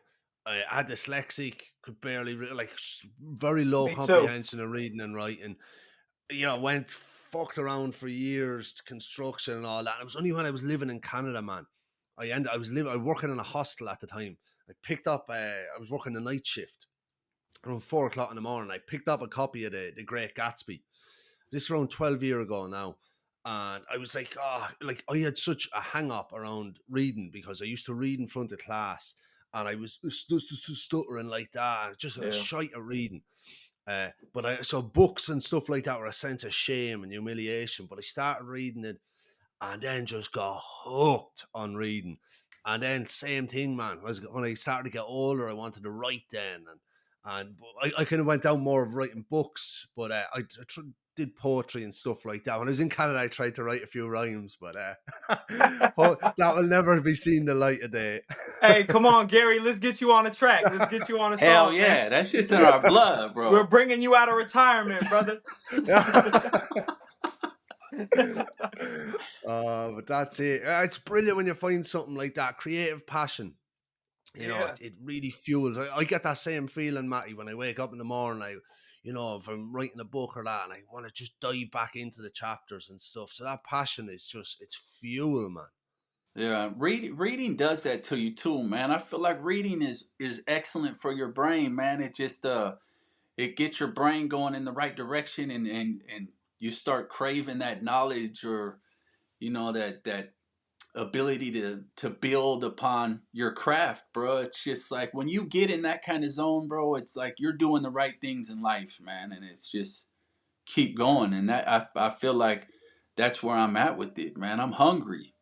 I had dyslexic, could barely like very low Me too. comprehension of reading and writing. Went fucked around for years, construction and all that. And it was only when I was living in Canada, man. I was working in a hostel at the time. I was working the night shift around 4 o'clock in the morning. I picked up a copy of the Great Gatsby. This is around 12 years ago now. And I was like, like I had such a hang up around reading because I used to read in front of class and I was stuttering like that. I was Yeah. shite at reading. But I so books and stuff like that were a sense of shame and humiliation. But I started reading it and then just got hooked on reading. And then same thing, man. When I started to get older, I wanted to write then, and I kind of went down more of writing books, but did poetry and stuff like that. When I was in Canada, I tried to write a few rhymes, but that will never be seen the light of day. Hey, come on, Gary. Let's get you on a track. Let's get you on a Hell song, man. yeah, that shit's in our blood, We're bro. bringing you out of retirement, brother. But that's it. It's brilliant when you find something like that, creative passion. Yeah. It really fuels. I get that same feeling, Matty, when I wake up in the morning. If I'm writing a book or that, and I want to just dive back into the chapters and stuff. So that passion is it's fuel, man. Yeah, reading does that to you too, man. I feel like reading is excellent for your brain, man. It just it gets your brain going in the right direction, and you start craving that knowledge, or that ability to build upon your craft, bro. It's just like when you get in that kind of zone, bro, it's like you're doing the right things in life, man, and it's just keep going. And that I feel like that's where I'm at with it, man. I'm hungry.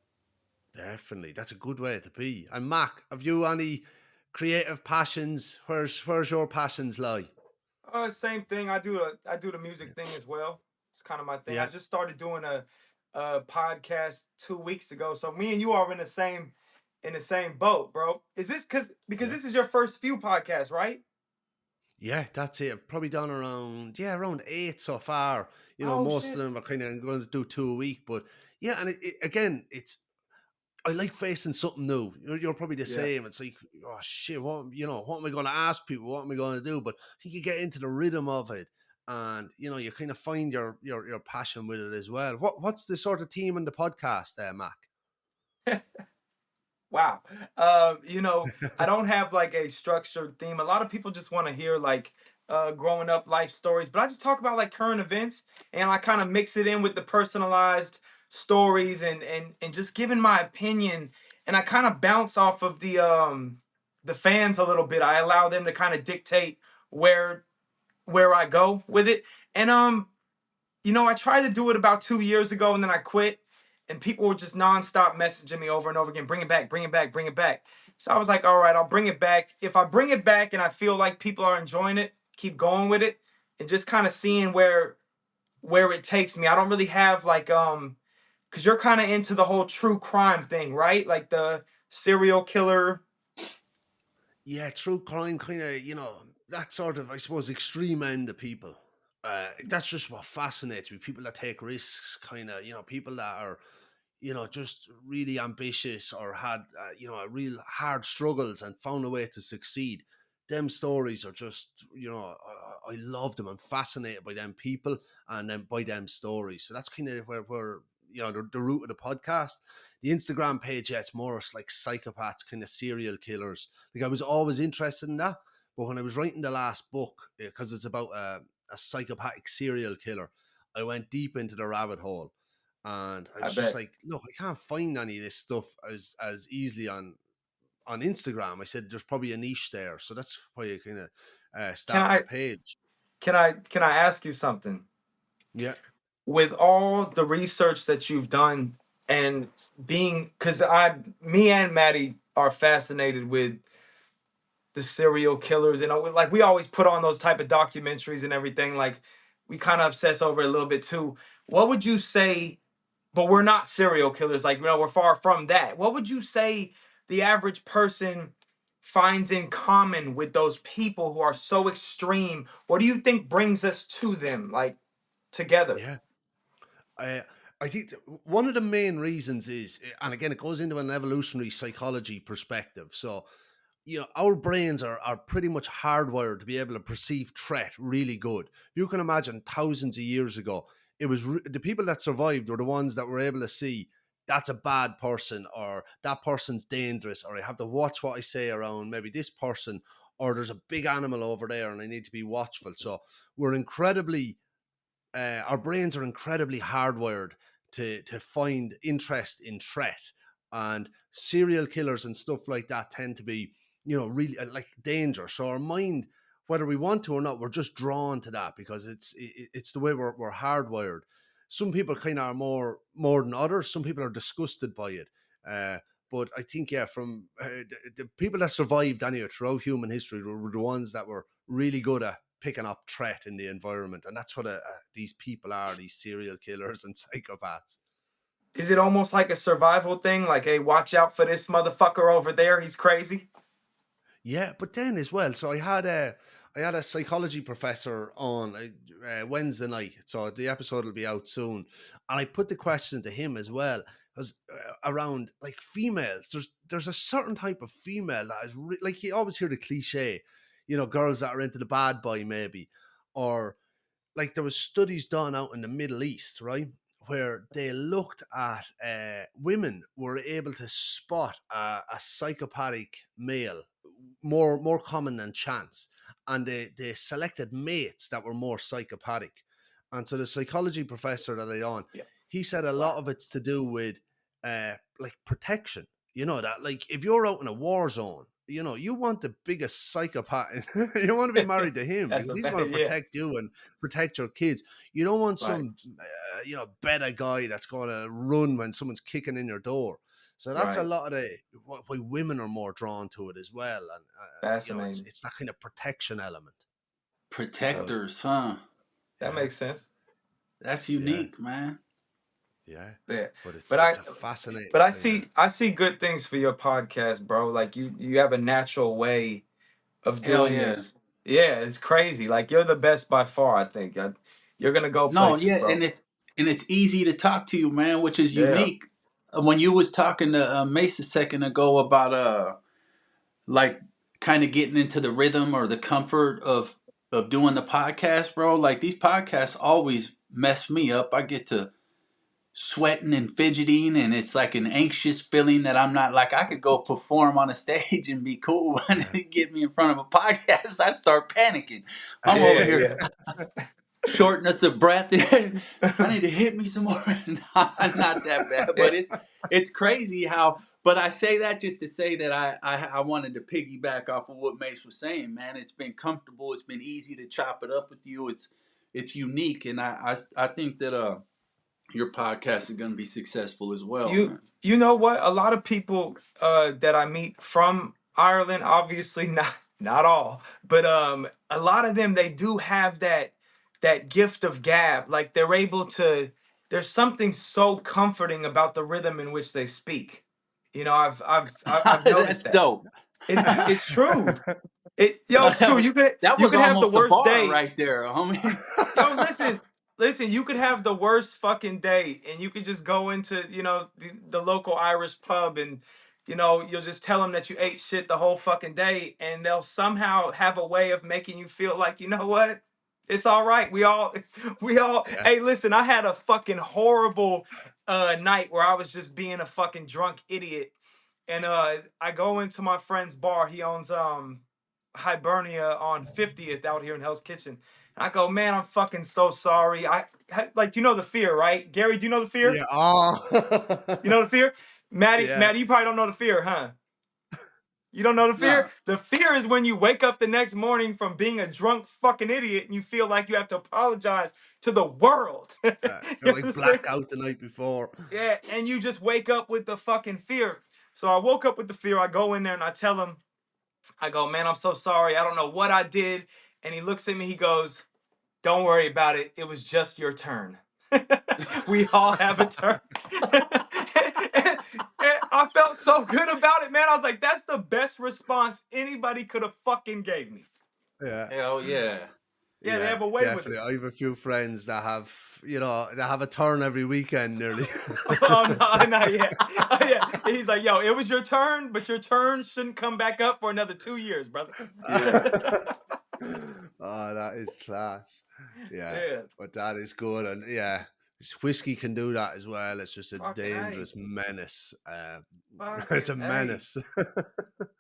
Definitely. That's a good way to be. And Mac, have you any creative passions? Where's your passions lie? Same thing. I do the music thing as well. It's kind of my thing. I Yeah. just started doing a podcast 2 weeks ago. So me and you are in the same boat, bro. Is this because Yeah. this is your first few podcasts, right? Yeah, that's it. I've probably done around 8 so far. Oh Most of shit. them are kind of going to do 2 a week, but yeah, and again, I like facing something new. You're probably the Yeah. same. It's like, oh shit, what am I going to ask people? What am I going to do? But I think you get into the rhythm of it, and you kind of find your passion with it as well. What's the sort of theme in the podcast there, Mac? Wow. I don't have like a structured theme. A lot of people just want to hear like growing up life stories, but I just talk about like current events and I kind of mix it in with the personalized stories and just giving my opinion. And I kind of bounce off of the fans a little bit. I allow them to kind of dictate where where I go with it. And I tried to do it about 2 years ago and then I quit. And people were just nonstop messaging me over and over again, bring it back, bring it back, bring it back. So I was like, all right, I'll bring it back. If I bring it back and I feel like people are enjoying it, keep going with it and just kind of seeing where it takes me. I don't really have like because you're kind of into the whole true crime thing, right? Like the serial killer. Yeah, true crime kind of, that sort of, I suppose, extreme end of people. That's just what fascinates me. People that take risks, kind of, people that are, just really ambitious or had, a real hard struggles and found a way to succeed. Them stories are just, I love them. I'm fascinated by them people and then by them stories. So that's kind of where the root of the podcast. The Instagram page, yeah, it's more like psychopaths, kind of serial killers. Like I was always interested in that, but when I was writing the last book, because it's about a psychopathic serial killer, I went deep into the rabbit hole, and I I was just bet. like, look, I can't find any of this stuff as easily on Instagram. I said there's probably a niche there, so that's why I kind of Can started the I page. can I ask you something? Yeah, With all the research that you've done and being because me and Maddie are fascinated with the serial killers and like we always put on those type of documentaries and everything like we kind of obsess over it a little bit too. What would you say, but we're not serial killers, like we're far from that. What would you say the average person finds in common with those people who are so extreme? What do you think brings us to them like together? yeah. I I think one of the main reasons is, and again, it goes into an evolutionary psychology perspective. So, our brains are pretty much hardwired to be able to perceive threat really good. You can imagine thousands of years ago, it was the people that survived were the ones that were able to see that's a bad person, or that person's dangerous, or I have to watch what I say around maybe this person, or there's a big animal over there and I need to be watchful. So we're incredibly our brains are incredibly hardwired to find interest in threat, and serial killers and stuff like that tend to be really like danger. So our mind, whether we want to or not, we're just drawn to that because it's the way we're hardwired. Some people kind of are more than others. Some people are disgusted by it. uh but I think, yeah, from the people that survived anyway throughout human history were the ones that were really good at picking up threat in the environment, and that's what these people are, these serial killers and psychopaths. Is it almost like a survival thing? Like, hey, watch out for this motherfucker over there. He's crazy. Yeah, but then as well, so I had a psychology professor on Wednesday night, so the episode will be out soon, and I put the question to him as well, because around like females, there's a certain type of female that is like, you always hear the cliche, girls that are into the bad boy maybe, or like there was studies done out in the Middle East, right, where they looked at women were able to spot a psychopathic male more common than chance, and they selected mates that were more psychopathic, And so the psychology professor that I on, Yeah. he said a lot of it's to do with like protection. You know that like if you're out in a war zone, you know, you want the biggest psychopath. You want to be married to him That's because a he's going bad, to yeah. protect you and protect your kids. You don't want Right. some, you know, better guy that's going to run when someone's kicking in your door. So that's a Right. lot of why women are more drawn to it as well, and you know, Fascinating. it's that kind of protection element. Protectors, huh? That Yeah, makes sense. That's yeah, unique, man. yeah. Yeah. But But it's a fascinating I thing. see good things for your podcast, bro. Like you have a natural way of Hell doing yeah. this. Yeah, it's crazy. Like you're the best by far, I think. You're gonna go No, places, yeah, bro. and it's easy to talk to you, man, which is Yeah. unique. When you was talking to Mace a second ago about like kind of getting into the rhythm or the comfort of doing the podcast, bro. Like these podcasts always mess me up. I get to sweating and fidgeting, and it's like an anxious feeling that I'm not like I could go perform on a stage and be cool, but when they get me in front of a podcast, I start panicking. I'm over Yeah, here yeah. shortness of breath. I need to hit me some more. Not that bad, but it's crazy how. But I say that just to say that I wanted to piggyback off of what Mace was saying, man. It's been comfortable. It's been easy to chop it up with you. It's unique, and I think that your podcast is going to be successful as well, You man. you know what? A lot of people that I meet from Ireland, obviously not all, but a lot of them they do have that gift of gab. Like they're able to there's something so comforting about the rhythm in which they speak. You know, I've That's noticed that. dope. It's true. It's true. That You was could have the almost a worst bar day. right there, homie. Yo, listen, you could have the worst fucking day and you could just go into, the local Irish pub and, you'll just tell them that you ate shit the whole fucking day and they'll somehow have a way of making you feel like, you know what? It's all right. Yeah, Hey, listen, I had a fucking horrible night where I was just being a fucking drunk idiot. And I go into my friend's bar. He owns Hibernia on 50th out here in Hell's Kitchen. And I go, man, I'm fucking so sorry. Like, you know the fear, right? Gary, do you know the fear? yeah. Oh, You know the fear? yeah. Maddie, you probably don't know the fear, huh? You don't know the fear? No. The fear is when you wake up the next morning from being a drunk fucking idiot and you feel like you have to apologize to the world. You're You like understand? blackout the night before. Yeah, and you just wake up with the fucking fear. So I woke up with the fear. I go in there and I tell him, I go, man, I'm so sorry. I don't know what I did. And he looks at me, he goes, don't worry about it. It was just your turn. We all have a turn. And I felt so good about it, man. I was like, that's the best response anybody could have fucking gave me. Yeah, Hell yeah. Yeah, they yeah, have a way with definitely. it. I have a few friends that have, you know, that have a turn every weekend nearly. Oh, no, not yet. Oh, yeah. He's like, yo, it was your turn, but your turn shouldn't come back up for another 2 years, brother. Yeah. Oh, that is class. Yeah, Yeah. but that is good, and yeah, whiskey can do that as well. It's just a Fucking A. dangerous menace. It's Fucking a A. menace.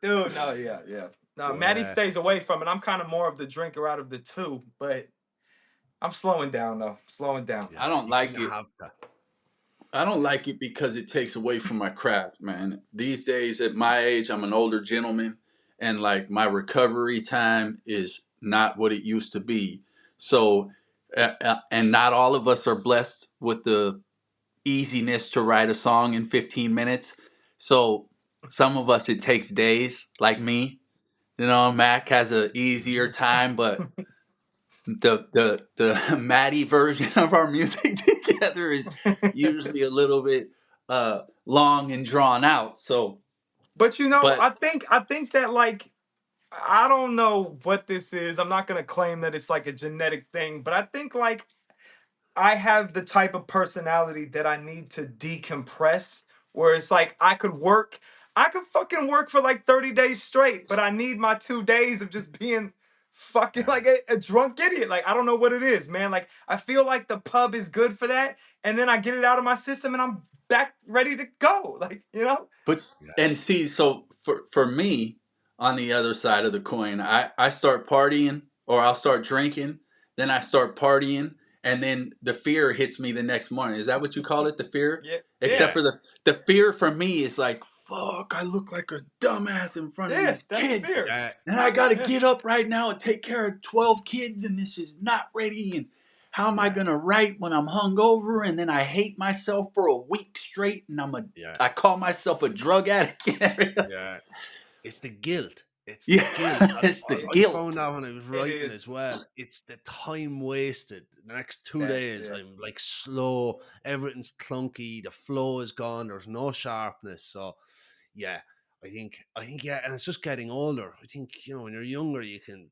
Dude, no, yeah, yeah. No, Maddie Yeah, stays away from it. I'm kind of more of the drinker out of the two, but I'm slowing down though. Slowing down. I yeah, don't you kind like of it. have to. I don't like it because it takes away from my craft, man. These days, at my age, I'm an older gentleman, and like my recovery time is not what it used to be. So, and not all of us are blessed with the easiness to write a song in 15 minutes. So, some of us, it takes days, like me. You know, Mac has a easier time, but the Matty version of our music together is usually a little bit long and drawn out. So, But but I think that like I don't know what this is. I'm not gonna claim that it's like a genetic thing, but I think like I have the type of personality that I need to decompress, where it's like I could fucking work for like 30 days straight, but I need my 2 days of just being fucking like a drunk idiot. Like, I don't know what it is, man. Like, I feel like the pub is good for that, and then I get it out of my system and I'm back ready to go. Like, but Yeah, and see, so for me, on the other side of the coin, I start partying or I'll start drinking, then I start partying, and then the fear hits me the next morning. Is that what you call it? The fear? Yeah, Except yeah, for the fear for me is like, fuck, I look like a dumbass in front of yeah. these That's the kids. fear. Yeah, And I got to Yeah, get up right now and take care of 12 kids, and this is not ready. And how am I yeah, going to write when I'm hungover? And then I hate myself for a week straight, and yeah, I call myself a drug addict. yeah. It's the guilt. It's the Yeah, guilt. And it's the I found guilt. out when I was it writing is. as well. It's the time wasted. The next 2 days, Yeah. I'm like slow. Everything's clunky. The flow is gone. There's no sharpness. So, yeah, yeah, and it's just getting older. I think when you're younger, you can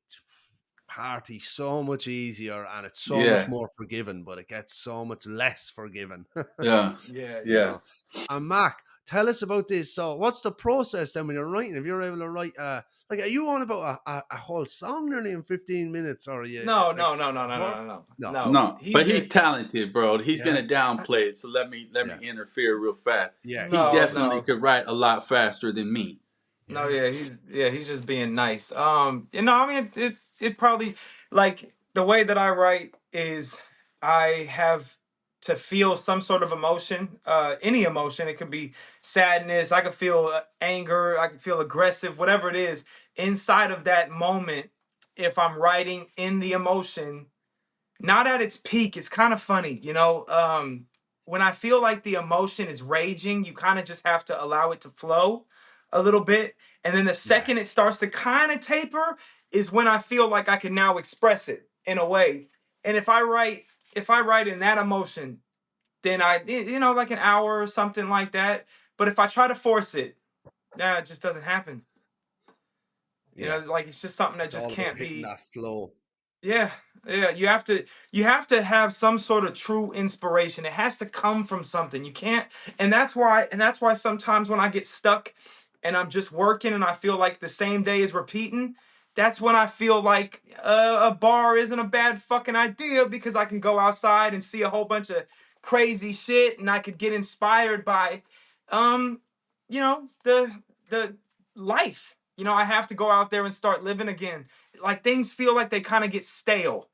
party so much easier, and it's so much Yeah, more forgiven. But it gets so much less forgiven. yeah, Yeah, you yeah. know. And Mac, tell us about this. So, what's the process then when you're writing? If you're able to write, like, are you on about a whole song nearly in 15 minutes, or are you No, like, no, no, no, no, more? no, no, No, no. No, He's but he's just talented, bro. He's yeah, gonna downplay it. So let me yeah, interfere real fast. yeah. He Go no, for it. definitely no. could write a lot faster than me. No, Yeah, he's just being nice. I mean, it probably like the way that I write is I have to feel some sort of emotion, any emotion. It could be sadness. I could feel anger. I could feel aggressive. Whatever it is, inside of that moment, if I'm writing in the emotion, not at its peak, it's kind of funny, when I feel like the emotion is raging, you kind of just have to allow it to flow a little bit, and then the yeah, second it starts to kind of taper is when I feel like I can now express it in a way. And if I write in that emotion, then like an hour or something like that. But if I try to force it, it just doesn't happen. yeah. Like it's just something that It's just all about can't hitting be. that flow. Yeah, yeah. You have to have some sort of true inspiration. It has to come from something. You can't, and that's why sometimes when I get stuck and I'm just working and I feel like the same day is repeating, that's when I feel like a bar isn't a bad fucking idea because I can go outside and see a whole bunch of crazy shit and I could get inspired by um the life. I have to go out there and start living again. Like things feel like they kind of get stale.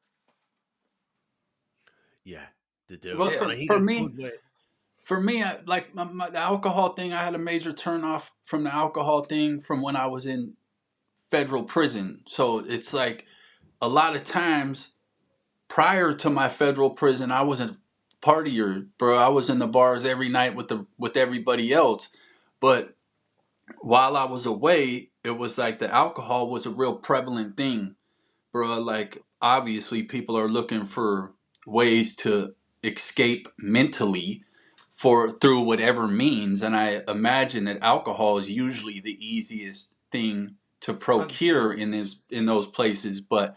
Yeah, they do. Well, Yeah. And I for think for a me, good way. for me, like the alcohol thing, I had a major turn off from the alcohol thing from when I was in federal prison. So it's like a lot of times prior to my federal prison, I was a partier, bro. I was in the bars every night with everybody else. But while I was away, it was like the alcohol was a real prevalent thing, bro. Like obviously, people are looking for ways to escape mentally for through whatever means, and I imagine that alcohol is usually the easiest thing to Yeah. procure in those places. But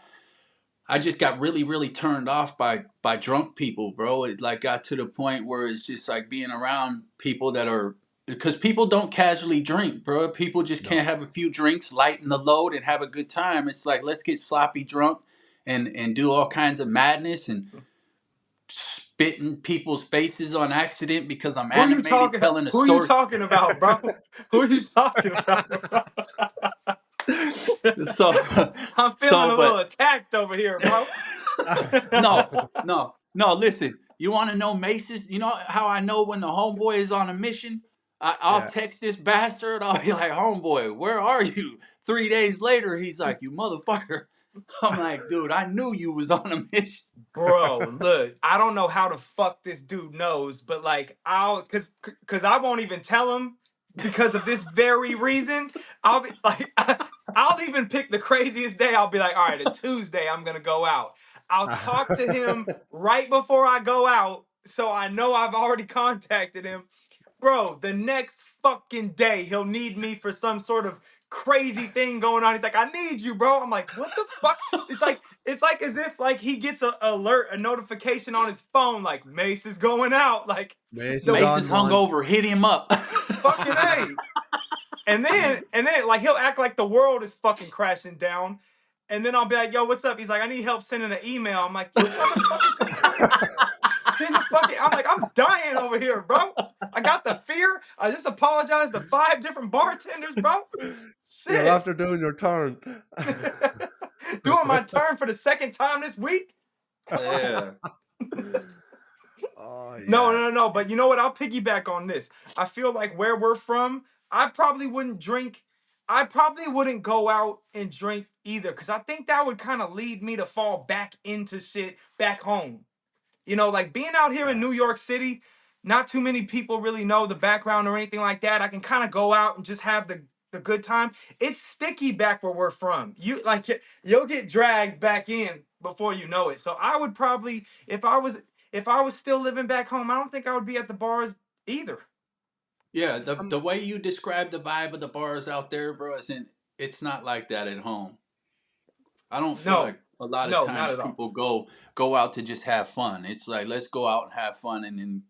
I just got really, really turned off by drunk people, bro. It like got to the point where it's just like being around people that are because people don't casually drink, bro. People just can't No. have a few drinks, lighten the load, and have a good time. It's like let's get sloppy drunk and do all kinds of madness and spit in people's faces on accident because I'm Who are you animated talking? telling a Who are you story. talking about, bro? Who are you talking about? so I'm feeling so a little but attacked over here, bro. no, no, no. Listen, you want to know Mace's? You know how I know when the homeboy is on a mission? I'll Yeah. text this bastard. I'll be like, homeboy, where are you? 3 days later, he's like, you motherfucker. I'm like, dude, I knew you was on a mission. Bro, look, I don't know how the fuck this dude knows, but like cause I won't even tell him because of this very reason. I'll be like I'll even pick the craziest day. I'll be like, all right, a Tuesday, I'm gonna go out. I'll talk to him right before I go out, so I know I've already contacted him. Bro, the next fucking day he'll need me for some sort of crazy thing going on. He's like, I need you, bro. I'm like, what the fuck? It's like as if like he gets a notification on his phone, like Mace is going out. Like Mace is the Mace is on one. hungover. Hit him up. fucking A. And then like he'll act like the world is fucking crashing down. And then I'll be like, yo, what's up? He's like, I need help sending an email. I'm like, you motherfucker can fucking send a fucking. I'm like, I'm dying over here, bro. I got the fear. I just apologized to 5 different bartenders, bro. You're Shit. after doing your turn. Doing my turn for the second time this week. Come on. Yeah. Oh No, yeah. no, no. But you know what? I'll piggyback on this. I feel like where we're from, I probably wouldn't drink. I probably wouldn't go out and drink either, because I think that would kind of lead me to fall back into shit back home. Like being out here in Yeah. New York City, not too many people really know the background or anything like that. I can kind of go out and just have the good time. It's sticky back where we're from. You'll get dragged back in before you know it. So I would probably, if I was still living back home, I don't think I would be at the bars either. Yeah, Um, the way you describe the vibe of the bars out there, bro, it's not like that at home. I don't feel No, like a lot of no, not times at all. people go out to just have fun. It's like let's go out and have fun and then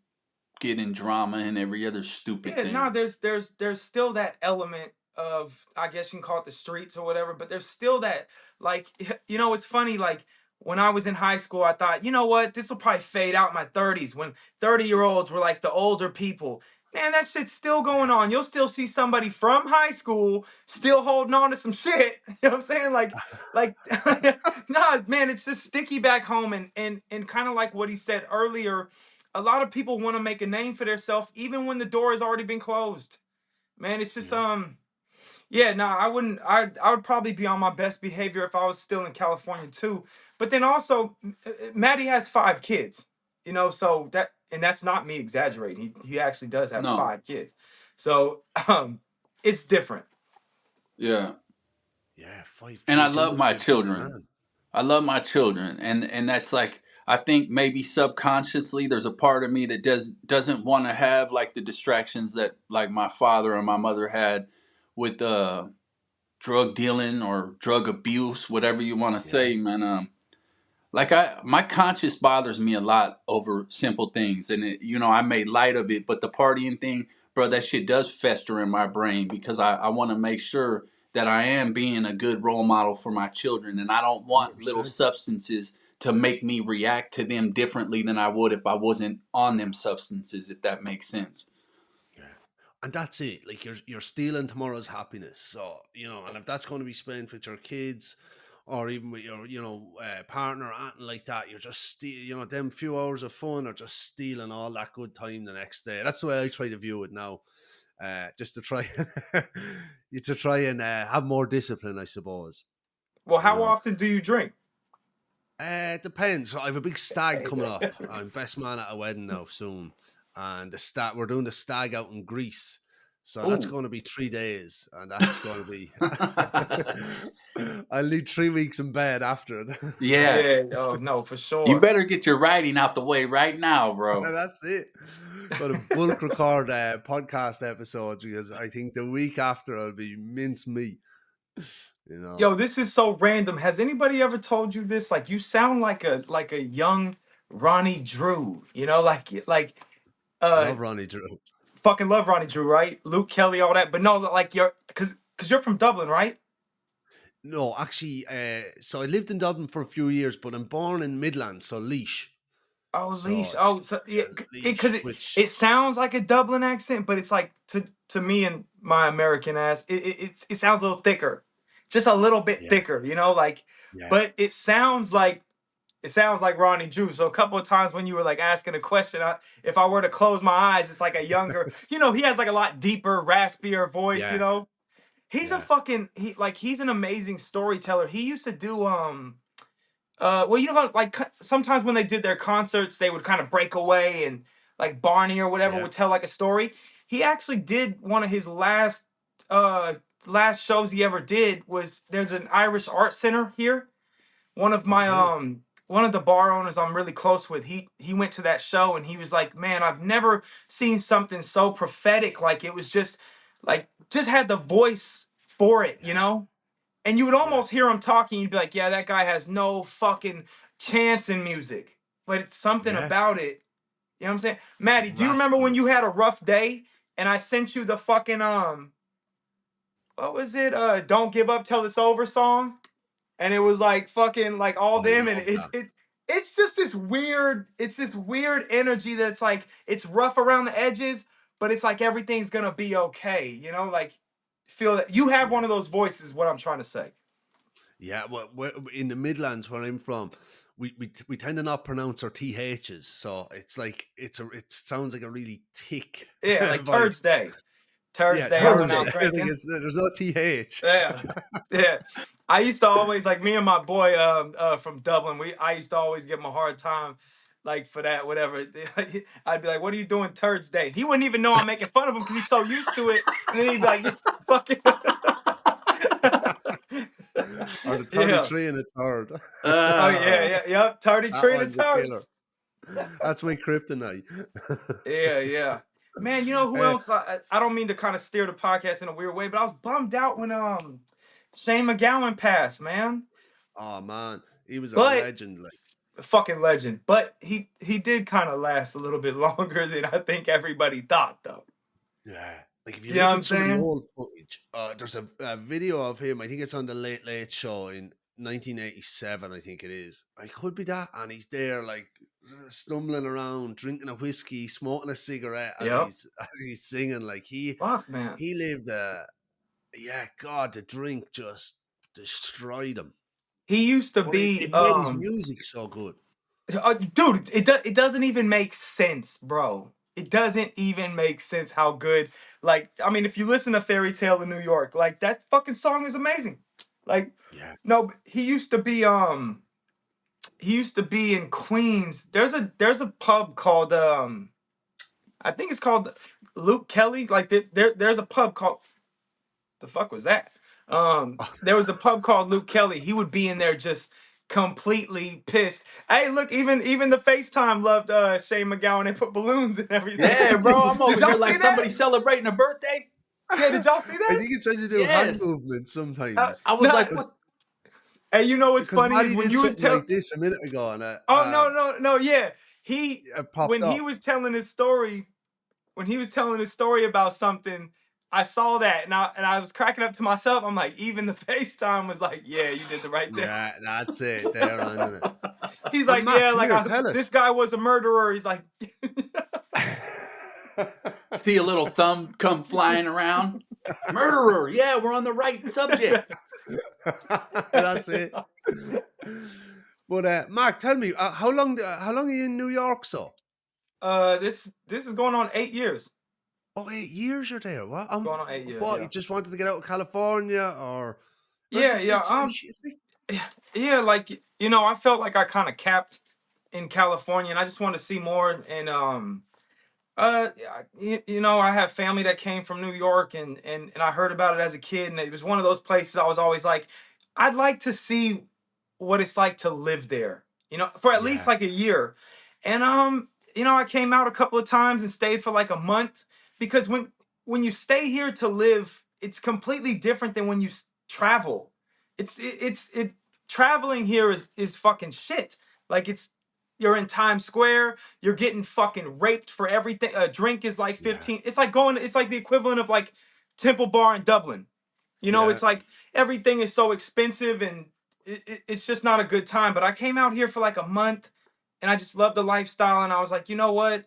get in drama and every other stupid Yeah, no, thing. there's still that element of, I guess you can call it the streets or whatever, but there's still that, like, it's funny, like when I was in high school, I thought, you know what, this will probably fade out in my 30s when 30-year-olds were like the older people. Man, that shit's still going on. You'll still see somebody from high school still holding on to some shit. You know what I'm saying? Like nah, man, it's just sticky back home, and kind of like what he said earlier, a lot of people want to make a name for themselves even when the door has already been closed. Man, it's just yeah. yeah, no, I wouldn't. I would probably be on my best behavior if I was still in California too. But then also, Maddie has 5 kids. So that's not me exaggerating. He actually does have No. 5 kids. So it's different. Yeah. Yeah, five And I kids. You love must my be a busy children. man. I love my children, and that's like I think maybe subconsciously there's a part of me that doesn't want to have like the distractions that like my father and my mother had with drug dealing or drug abuse, whatever you want to Yeah. say, man. Like my conscience bothers me a lot over simple things, and I made light of it, but the partying thing, bro, that shit does fester in my brain because I want to make sure that I am being a good role model for my children, and I don't want little 100%. substances to make me react to them differently than I would if I wasn't on them substances, if that makes sense. Yeah. And that's it. Like you're stealing tomorrow's happiness. So, and if that's going to be spent with your kids or even with your, partner or anything like that, you're just them few hours of fun are just stealing all that good time the next day. That's the way I try to view it now. Just to try and have more discipline, I suppose. Well, You how know. often do you drink? It depends. So I have a big stag coming up. I'm best man at a wedding now soon, and we're doing the stag out in Greece. So that's Ooh. going to be 3 days, and that's going to be. I'll need 3 weeks in bed after it. Yeah. Yeah. Oh no, for You sure. better get your writing out the way right now, bro. That's it. Got a bulk record podcast episodes because I think the week after I'll be mince meat. You know, Yo, this is so random. Has anybody ever told you this? Like, you sound like a young Ronnie Drew. Uh love Ronnie Drew. fucking love Ronnie Drew, right? Luke Kelly, all that. But no, like because you're from Dublin, right? No, actually, so I lived in Dublin for a few years, but I'm born in Midlands, so Leash. Oh, So, Leash. Oh, so yeah, because Leash, it, which it sounds like a Dublin accent, but it's like to me and my American ass, it sounds a little thicker, just a little bit yeah, thicker, like. yeah, But it sounds like Ronnie Drew. So a couple of times when you were like asking a question, if I were to close my eyes, it's like a younger, he has like a lot deeper, raspier voice. yeah, He's a yeah, fucking he's an amazing storyteller. He used to do well, how like sometimes when they did their concerts, they would kind of break away and like Barney or whatever yeah. would tell like a story. He actually did one of his uh last shows he ever did was there's an Irish art center here. Okay, One of the bar owners I'm really close with, he went to that show and he was like, man, I've never seen something so prophetic. Like it was just had the voice for it, yeah, and you would yeah, almost hear him talking. You'd be like, yeah, that guy has no fucking chance in music. But it's something yeah. about it. You know what I'm saying? Maddie, do you remember when you Raspiness. had a rough day and I sent you the fucking what was it? Don't Give Up Till It's Over song? And it was like fucking like all Oh, I them, and love that. it's just this weird energy that's like it's rough around the edges, but it's like everything's gonna be okay, like feel that you have one Yeah. of those voices, what I'm trying to say. Yeah, well, in the Midlands where I'm from, we tend to not pronounce our THs, so it's like it sounds like a really thick Yeah, like voice. Thursday. Yeah, Thursday, I went Thursday. out Like drinking. there's no TH. Yeah, yeah. I used to always like me and my boy from Dublin. I used to always give him a hard time, like for that whatever. I'd be like, "What are you doing Thursday?" He wouldn't even know I'm making fun of him because he's so used to it. And then he'd be like, "You fucking." Or the Yeah. 33 and a third. Oh yeah, yep. 33 That and a one's a third. killer. That's my kryptonite. Yeah. Man, you know who else? I don't mean to kind of steer the podcast in a weird way, but I was bummed out when Shane McGowan passed, man. Oh man, he was a But legend. Like, fucking legend. But he did kind of last a little bit longer than I think everybody thought, though. yeah. Like if you You know look what I'm at some of the saying? old footage, there's a video of him. I think it's on the Late Late Show in 1987. I think it is. I could be that, and he's there like stumbling around, drinking a whiskey, smoking a cigarette as Yep. he's singing. Like Fuck, man. he lived yeah. God, the drink just destroyed him. He used to But be it made his music so good. dude, it doesn't even make sense, bro. It doesn't even make sense how good. Like, I mean, if you listen to Fairy Tale in New York, like that fucking song is amazing. Like, Yeah. no, but he used to be in Queens. There's a pub called I think it's called Luke Kelly. Like there's a pub called, the fuck was that? There was a pub called Luke Kelly. He would be in there just completely pissed. Hey, look, even the FaceTime loved Shane McGowan and put balloons and everything. Yeah, bro, I'm over Did y'all here see like that? somebody celebrating a birthday. Yeah, did y'all see I that? think he's trying to do hand Yes. movements sometimes. I was No. like, what? Hey, you know what's Because funny Matty is when did you was something like this a minute ago, and no, yeah. it popped When up. he was telling his story, about something, I saw that and I was cracking up to myself. I'm like, even the FaceTime was like, yeah, you did the right thing. Yeah, that's it. There, on it. He's But like, Matt, yeah, come like here, tell this us. guy was a murderer. He's like, See a little thumb come flying around. Murderer. Yeah, we're on the right subject. That's it. But Mark, tell me, how long are you in New York? So, this is going on 8 years. oh, 8 years you're there. What? Going on 8 years. What? Yeah. You just wanted to get out of California, or? Yeah. Yeah. Like, I felt like I kind of capped in California, and I just wanted to see more. And I have family that came from New York, and I heard about it as a kid, and it was one of those places I was always like, I'd like to see what it's like to live there, for at least Yeah. like a year. And I came out a couple of times and stayed for like a month, because when you stay here to live, it's completely different than when you travel. It's traveling here is fucking shit. Like you're in Times Square, you're getting fucking raped for everything. A drink is like 15. It's like the equivalent of like Temple Bar in Dublin. Yeah. It's like everything is so expensive, and it's just not a good time. But I came out here for like a month, and I just love the lifestyle, and I was like, you know what?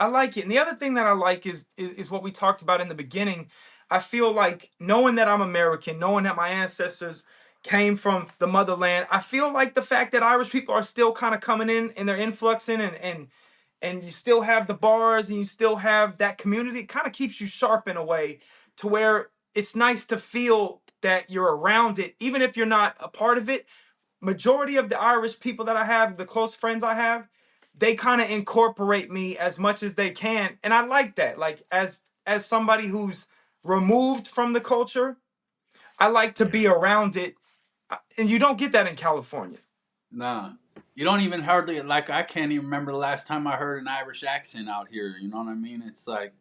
I like it. And the other thing that I like is what we talked about in the beginning. I feel like knowing that I'm American, knowing that my ancestors came from the motherland, I feel like the fact that Irish people are still kind of coming in and they're influxing, and you still have the bars and you still have that community, it kind of keeps you sharp in a way to where it's nice to feel that you're around it, even if you're not a part of it. Majority of the Irish people that I have, the close friends I have, they kind of incorporate me as much as they can, and I like that. Like as somebody who's removed from the culture, I like to be around it, and you don't get that in California. Nah. You don't even hardly, like, I can't even remember the last time I heard an Irish accent out here. You know what I mean? It's like,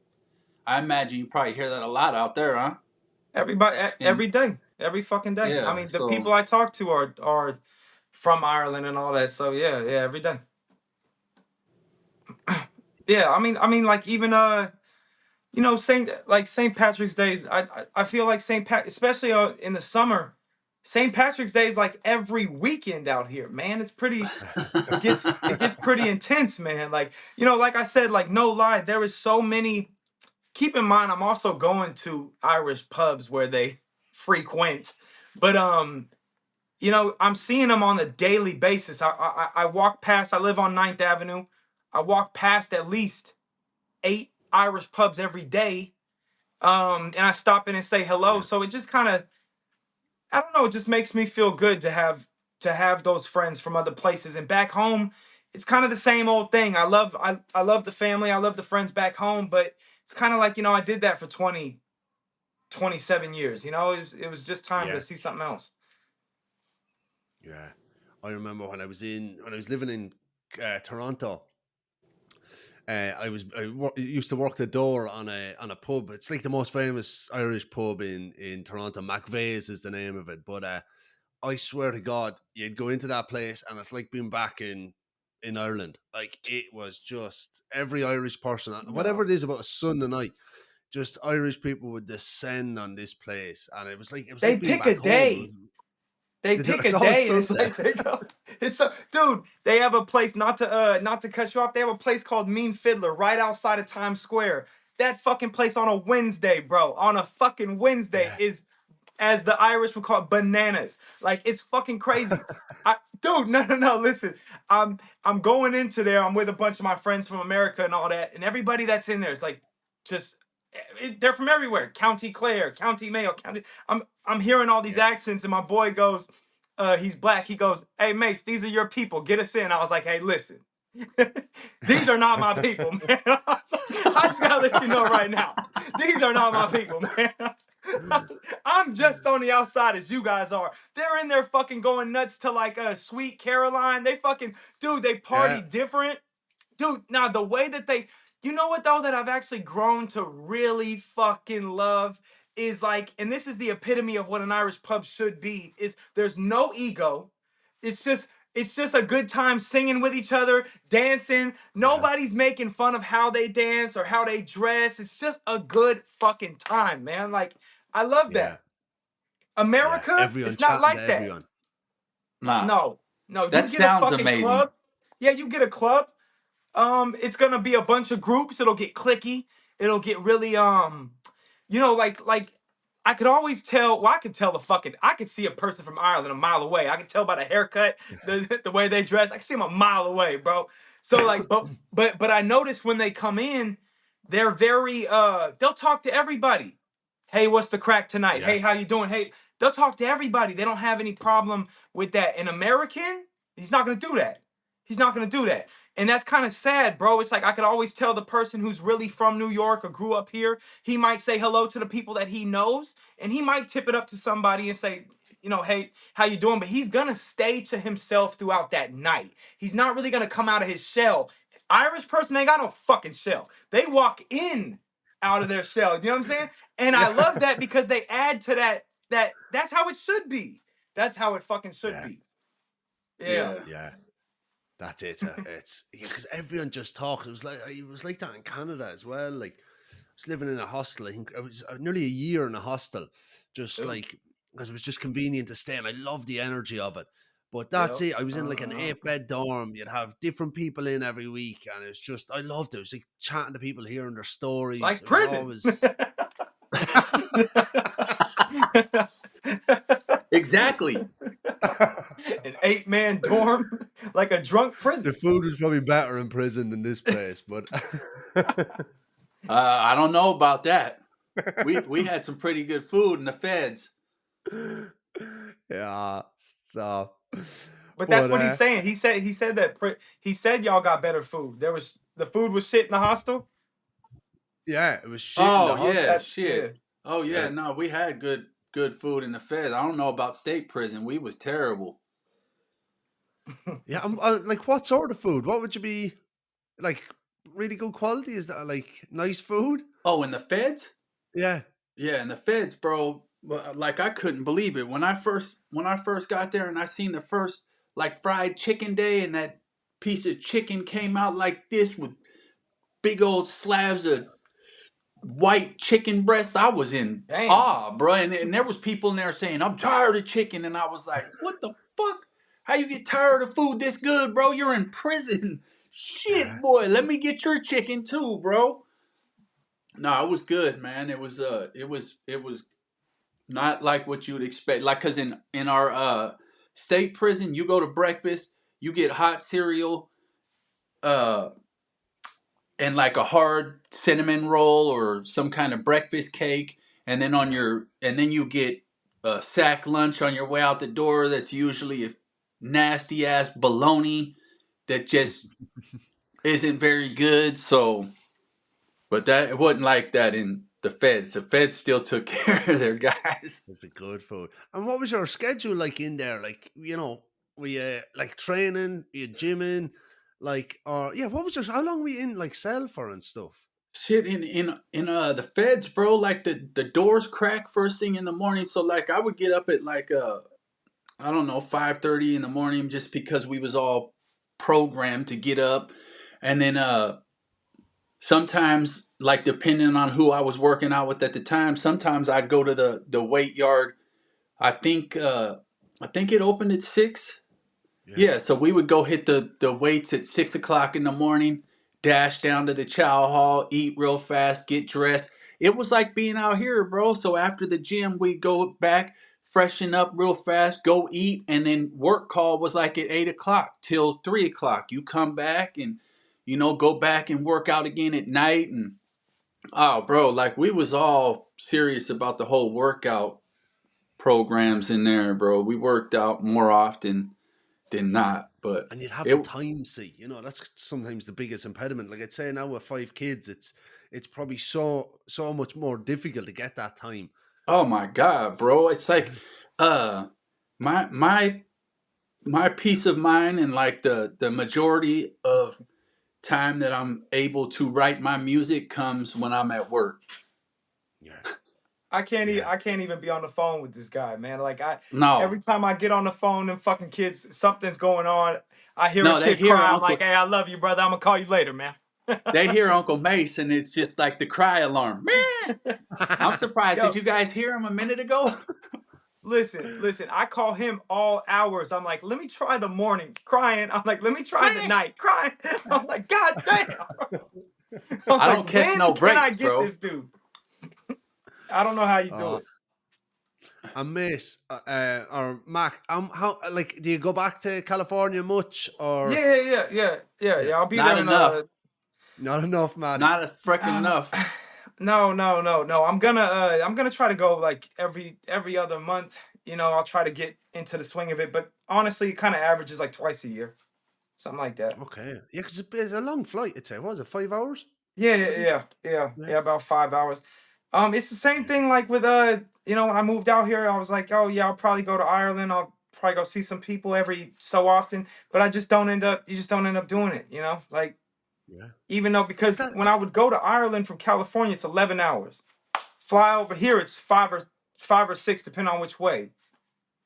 I imagine you probably hear that a lot out there, huh? Everybody, every day, every fucking day. Yeah, I mean, the so- people I talk to are from Ireland and all that. So yeah, every day. Yeah, I mean, like even St. Patrick's Days. I feel like especially in the summer, St. Patrick's Day is like every weekend out here, man. It's pretty. It gets pretty intense, man. Like like I said, like no lie, there is so many. Keep in mind, I'm also going to Irish pubs where they frequent, but I'm seeing them on a daily basis. I walk past. I live on 9th Avenue. I walk past at least 8 Irish pubs every day. And I stop in and say hello. Yeah. So it just kind of, I don't know, it just makes me feel good to have those friends from other places. And back home, it's kind of the same old thing. I love the family, I love the friends back home, but it's kind of like, I did that for 27 years. It was just time to Yeah. see something else. Yeah. I remember when I was living in Toronto. Used to work the door on a pub. It's like the most famous Irish pub in Toronto. McVeigh's is the name of it. But I swear to God, you'd go into that place and it's like being back in Ireland. Like it was just every Irish person, whatever No. it is about a Sunday night, just Irish people would descend on this place, and it was They like being pick a back home. day. They pick It's a always day and it's Sunday. like they go. It's so, dude. They have a place, not to cut you off. They have a place called Mean Fiddler right outside of Times Square. That fucking place on a Wednesday, bro. On a fucking Wednesday Yeah. is, as the Irish would call it, bananas. Like it's fucking crazy. Dude, no. Listen, I'm going into there. I'm with a bunch of my friends from America and all that, and everybody that's in there is like, just they're from everywhere. County Clare, County Mayo, County. I'm hearing all these Yeah. accents, and my boy goes, he's black. He goes, "Hey Mace, these are your people. Get us in." I was like, "Hey, listen." These are not my people, man. I just gotta let you know right now. These are not my people, man. I'm just on the outside as you guys are. They're in there fucking going nuts to like Sweet Caroline. They fucking, dude, they party Yeah. different. Dude, now the way that you know what though, that I've actually grown to really fucking love is like, and this is the epitome of what an Irish pub should be, is there's no ego. It's just a good time singing with each other, dancing. Yeah. Nobody's making fun of how they dance or how they dress. It's just a good fucking time, man. Like, I love Yeah. that. Yeah. America, Everyone it's not chatting to like that. everyone. Nah, No, you that get a sounds fucking amazing. club. Yeah, you get a club. It's gonna be a bunch of groups. It'll get clicky. It'll get really like I could always tell. Well, I could see a person from Ireland a mile away. I could tell by the haircut, the way they dress. I can see them a mile away, bro. So like, but I notice when they come in, they're very they'll talk to everybody. Hey, what's the crack tonight? Yeah. Hey, how you doing? Hey, they'll talk to everybody. They don't have any problem with that. An American, he's not gonna do that. He's not gonna do that. And that's kind of sad, bro. It's like I could always tell the person who's really from New York or grew up here, he might say hello to the people that he knows, and he might tip it up to somebody and say, hey, how you doing? But he's gonna stay to himself throughout that night. He's not really gonna come out of his shell. Irish person ain't got no fucking shell. They walk in out of their shell. You know what I'm saying? And I love Yeah. that because they add to that's how it should be. That's how it fucking should Yeah. be. Yeah. Yeah. Yeah. That's it. It's because everyone just talks. It was like that in Canada as well. Like I was living in a hostel. I think I was nearly a year in a hostel, just Ooh. like because it was just convenient to stay, and I love the energy of it. But that's Yep. it. I was in like an 8-bed dorm. You'd have different people in every week, and it's just I loved it. It was like chatting to people, hearing their stories. Like It was prison. always Exactly. An 8-man dorm, like a drunk the prison. food was probably better in prison than this place, but I don't know about that. We had some pretty good food in the feds. yeah. So, But that's but what he's saying. He said that he said y'all got better food. The food was shit in the hostel. yeah, it was shit in the Oh yeah, hospital. That yeah. shit. Oh yeah, Yeah. no, we had good food in the feds. I don't know about state prison. We was terrible. Yeah, like what sort of food? What would you be like? Really good quality? Is that like nice food? Oh, in the feds? Yeah, Yeah, in the feds, bro. Like I couldn't believe it when I first got there and I seen the first like fried chicken day and that piece of chicken came out like this with big old slabs of white chicken breasts. I was in Damn. awe, bro. And there was people in there saying, "I'm tired of chicken," and I was like, "What the fuck? How you get tired of food this good, bro? You're in prison." yeah, Shit, boy, let me get your chicken too, bro. No, it was good, man. It was not like what you'd expect. Like, cause in our state prison, you go to breakfast, you get hot cereal, uh, and like a hard cinnamon roll or some kind of breakfast cake, and then Yeah. and then you get a sack lunch on your way out the door. That's usually a nasty ass bologna that just isn't very good. So, but that it wasn't like that in the feds. The feds still took care of their guys. It's the good food. And what was your schedule like in there? Like, were you like training, you gymming, like, or yeah, what was your, how long were you in like cell for and stuff? Shit in the feds, bro. Like the doors crack first thing in the morning. So like I would get up at like I don't know 5:30 in the morning just because we was all programmed to get up, and then sometimes like depending on who I was working out with at the time, sometimes I'd go to the weight yard. I think I think it opened at 6. Yeah. Yeah, so we would go hit the weights at 6 o'clock in the morning, dash down to the chow hall, eat real fast, get dressed. It was like being out here, bro. So after the gym, we'd go back, freshen up real fast, go eat, and then work call was like at 8 o'clock till 3 o'clock. You come back and go back and work out again at night. And oh, bro, like we was all serious about the whole workout programs in there, bro. We worked out more often than not, but And you'd have the it. time, see, that's sometimes the biggest impediment. Like I'd say now with 5 kids, it's probably so much more difficult to get that time. Oh my god, bro! It's like, uh, my my peace of mind and like the majority of time that I'm able to write my music comes when I'm at work. Yeah. Yeah. I can't even be on the phone with this guy, man. Like every No, time I get on the phone, them fucking kids, something's going on. I hear a no, they kid hear cry. I'm like, Uncle, hey, I love you, brother. I'm gonna call you later, man. they hear Uncle Mace, and it's just like the cry alarm. Man, I'm surprised. Did Yo, you guys hear him a minute ago? listen. I call him all hours. I'm like, let me try the morning crying. I'm like, let me try the Man, night crying. I'm like, God damn. I'm I like, don't catch when no can I breaks, get bro. this dude? I don't know how you do uh, it. and Mace, or Mac, how, like, do you go back to California much, or Yeah. I'll be Not there in enough. not enough, Matty? Not a freaking uh enough. no. I'm gonna try to go like every other month. I'll try to get into the swing of it. But honestly, it kind of averages like twice a year, something like that. Okay, yeah, because it's a long flight. I'd say, what was it, 5 hours? Maybe. Yeah, About 5 hours. It's the same yeah, thing like with when I moved out here, I was like, oh yeah, I'll probably go to Ireland. I'll probably go see some people every so often, but I just don't end up. You just don't end up doing it. Like yeah. even though But because when I would go to Ireland from California, it's 11 hours. Fly over here, it's five or six, depending on which way.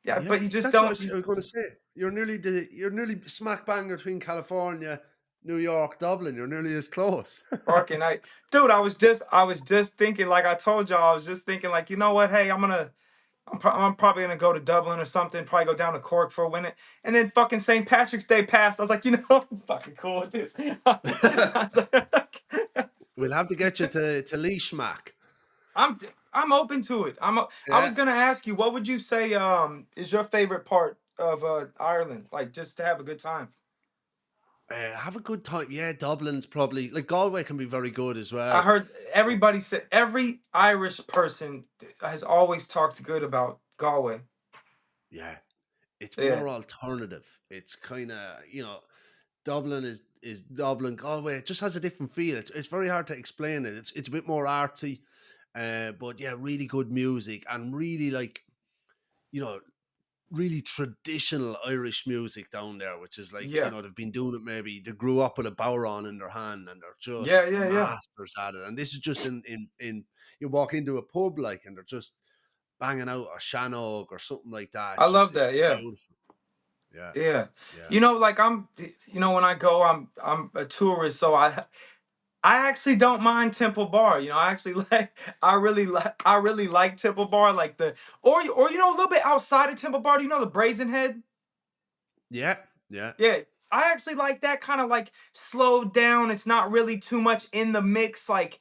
Yeah, yeah, but you just that's what I don't. was, I was going to say. You're nearly smack bang between California, New York, Dublin. You're nearly as close. Fucking I, dude, I was just thinking, like I told y'all, I was just thinking, like, you know what? Hey, I'm probably gonna go to Dublin or something. Probably go down to Cork for a minute, and then fucking St. Patrick's Day passed. I was like, I'm fucking cool with this. I was like, We'll have to get you to Leash, Mac. I'm I'm open to it. I Yeah. was gonna ask you, what would you say is your favorite part of Ireland? Like just to have a good time. Have a good time. Yeah, Dublin's probably, like, Galway can be very good as I well. heard everybody said every Irish person has always talked good about Galway. Yeah, it's Yeah, more alternative. It's kind of, Dublin is Dublin. Galway, it just has a different feel. It's very hard to explain it. It's a bit more artsy, but yeah, really good music and really, like, you know really traditional Irish music down there, which is like, yeah, they've been doing it, maybe they grew up with a bowron in their hand and they're just yeah. masters at it. And this is just in you walk into a pub, like, and they're just banging out a Shannog or something like that. I love It's that. Yeah. beautiful. Yeah, Yeah. yeah, Like when I go, I'm a tourist, so I actually don't mind Temple Bar. I actually I really like Temple Bar, like or a little bit outside of Temple Bar. Do you know the Brazen Head? yeah, yeah, Yeah. I actually like that kind of like slowed down. It's not really too much in the mix like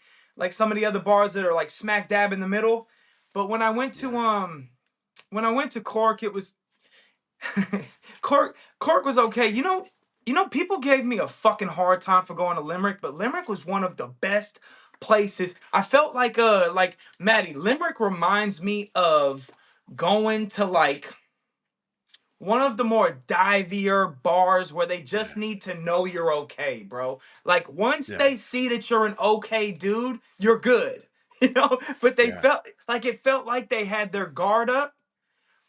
some of the other bars that are like smack dab in the middle. But when I went yeah, to Cork, Cork was okay. People gave me a fucking hard time for going to Limerick, but Limerick was one of the best places. I felt like Matty, Limerick reminds me of going to like one of the more divier bars where they just Yeah. need to know you're okay, bro. Like once Yeah. they see that you're an okay dude, you're good. But Yeah. it felt like they had their guard up.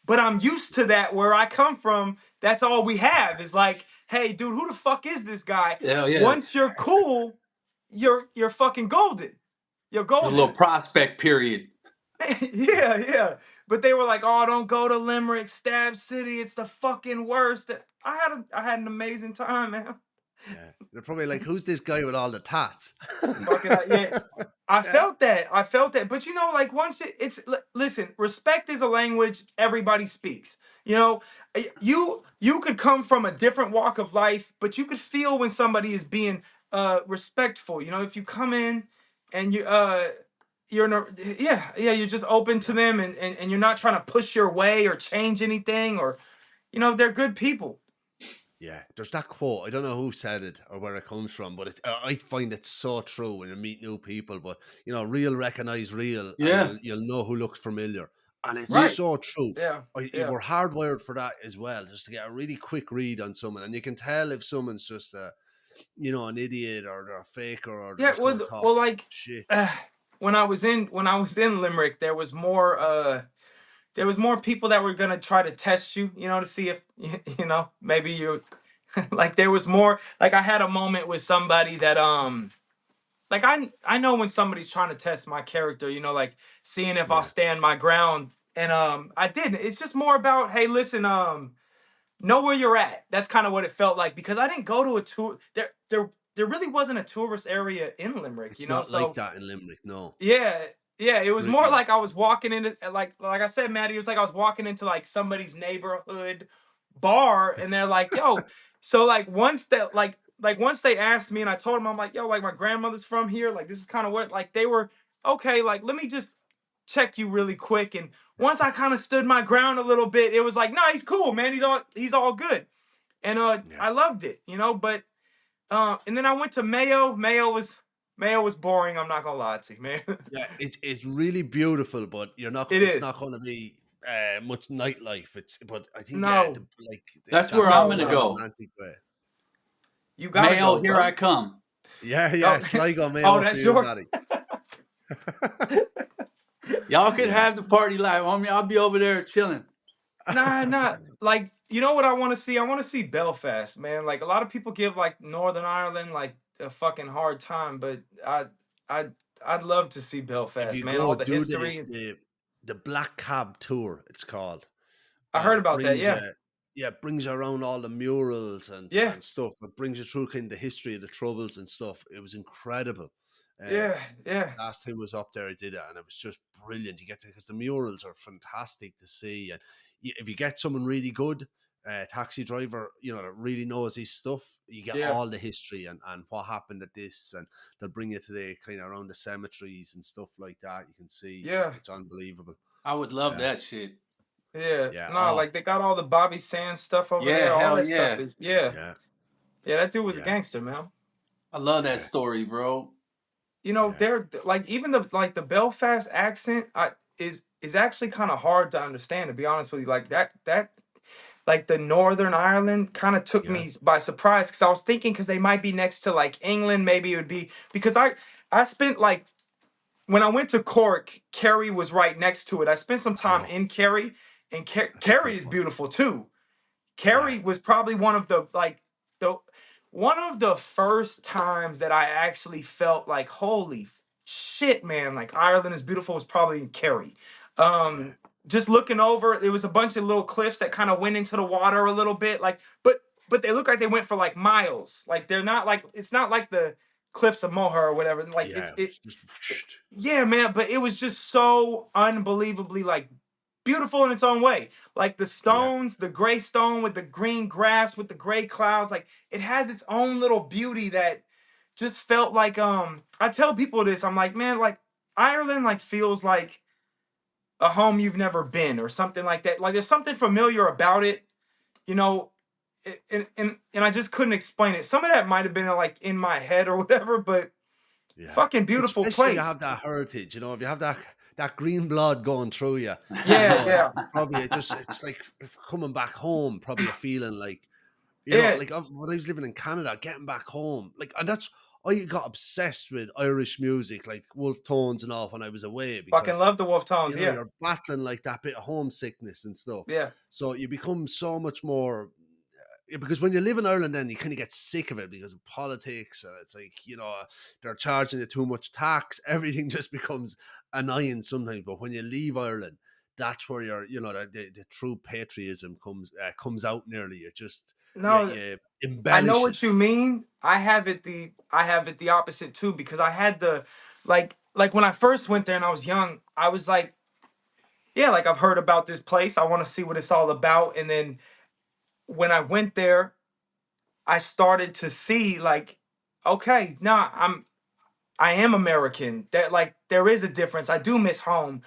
But I'm used to that where I come from. That's all we have is like, hey, dude, who the fuck is this guy? Hell yeah. Once you're cool, you're fucking golden. You're There's a little golden. prospect period. Yeah. But they were like, "Oh, don't go to Limerick, Stab City. It's the fucking worst." I had an amazing time, man. Yeah. They're probably like, who's this guy with all the tats? Fucking yeah. I felt that. I felt that. But like once listen, respect is a language everybody speaks. You could come from a different walk of life, but you could feel when somebody is being respectful. If you come in and you're just open to them and you're not trying to push your way or change anything or they're good people. Yeah, there's that quote. I don't know who said it or where it comes from, but I find it so true when you meet new people. But real recognize real, Yeah. and you'll know who looks familiar, and it's Right. so true. Yeah. We're hardwired for that as well, just to get a really quick read on someone, and you can tell if someone's just an idiot or they're a faker or they're Yeah, just going to talk like shit. when I was in Limerick, there was more people that were gonna try to test you, to see if maybe you like there was more like I had a moment with somebody that like I know when somebody's trying to test my character, like seeing if I'll Yeah, stand my ground. And I didn't. It's just more about, hey, listen, know where you're at. That's kind of what it felt like because I didn't go to a tour. There really wasn't a tourist area in Limerick, it's not like So that in Limerick. No, yeah, it was more pretty. like I was walking into like I said, Maddie, it was like I was walking into like somebody's neighborhood bar, and they're like, "Yo," so like once they asked me, and I told them, I'm like, "Yo, like my grandmother's from here. Like this is kind of what like they were okay. Like let me just check you really quick." And once I kind of stood my ground a little bit, it was like, "No, he's cool, man. He's all good." And Yeah. I loved it, But and then I went to Mayo. Mayo was boring. I'm not gonna lie to you, man. Yeah, it's really beautiful, but It it's is. not going to be much nightlife. But I think No, That's that where I'm no, gonna more no. go. romantic way. You gotta Mayo, go, here I bro. come. Yeah, Oh, Sligo oh, Mayo for that's you, yours. Matty. Y'all could Yeah, have the party live, homie. I'll be over there chilling. Nah. Like, you know what I want to see? I want to see Belfast, man. Like, a lot of people give like Northern Ireland like a fucking hard time, but I, I'd love to see if Belfast, you man. go All the do history. the Black Cab tour, it's called, I and heard it about that. brings you, Yeah, brings you around all the murals yeah, and stuff. It brings you through kind of the history of the Troubles and stuff. It was incredible. Uh, yeah. last time I was up there, I did it, and it was just brilliant. You get to because the murals are fantastic to see, and if you get someone really good, taxi driver, that really knows his stuff, you get Yeah, all the history and what happened at this, and they'll bring you to the kind of around the cemeteries and stuff like that. You can see yeah, it's unbelievable. I would love Yeah, that shit. yeah. yeah, No, like they got all the Bobby Sands stuff over Yeah, there. All hell that stuff yeah. is yeah. yeah, Yeah, that dude was a yeah, gangster, man. I love that yeah, story, bro. yeah, They're like even the Belfast accent is actually kind of hard to understand, to be honest with you. Like that like the Northern Ireland kind of took yeah. me by surprise because I was thinking because they might be next to like England, maybe it would be because I spent like when I went to Cork, Kerry was right next to it. I spent some time Oh, in Kerry, and that's a Kerry tough is one. beautiful too. Yeah, Kerry was probably the one of the first times that I actually felt like holy shit, man, like Ireland is beautiful was probably in Kerry. yeah, Um just looking over, there was a bunch of little cliffs that kind of went into the water a little bit, like but they look like they went for like miles. Like they're not like it's not like the cliffs of Moher or whatever. Like yeah. it It's just yeah, man, but it was just so unbelievably like beautiful in its own way. Like the yeah, stones, the gray stone with the green grass with the gray clouds, like it has its own little beauty that just felt like I tell people this, I'm like, man, like Ireland like feels like a home you've never been or something like that. Like there's something familiar about it you know, and I just couldn't explain it. Some of that might have been like in my head or whatever, but Yeah. fucking beautiful Especially you place. have that heritage, you know, if you have that green blood going through you, you Yeah, know, yeah, probably it's like coming back home, probably a feeling like, you know, yeah. like when I was living in Canada, getting back home, like, and that's I got obsessed with Irish music, like Wolf Tones and all when I was away Fucking because love the Wolf Tones. you know Yeah, you're battling like that bit of homesickness and stuff. yeah. So you become so much more yeah, because when you live in Ireland, then you kind of get sick of it because of politics, and it's like you know they're charging you too much tax. Everything just becomes annoying sometimes. But when you leave Ireland, that's where your you know the true patriotism comes out nearly. You just No, you I know embellish it. what you mean. I have it the opposite too because I had the like when I first went there and I was young, I was like, yeah, like I've heard about this place. I want to see what it's all about. And then when I went there, I started to see like, okay, nah, I am American. That like there is a difference. I do miss home.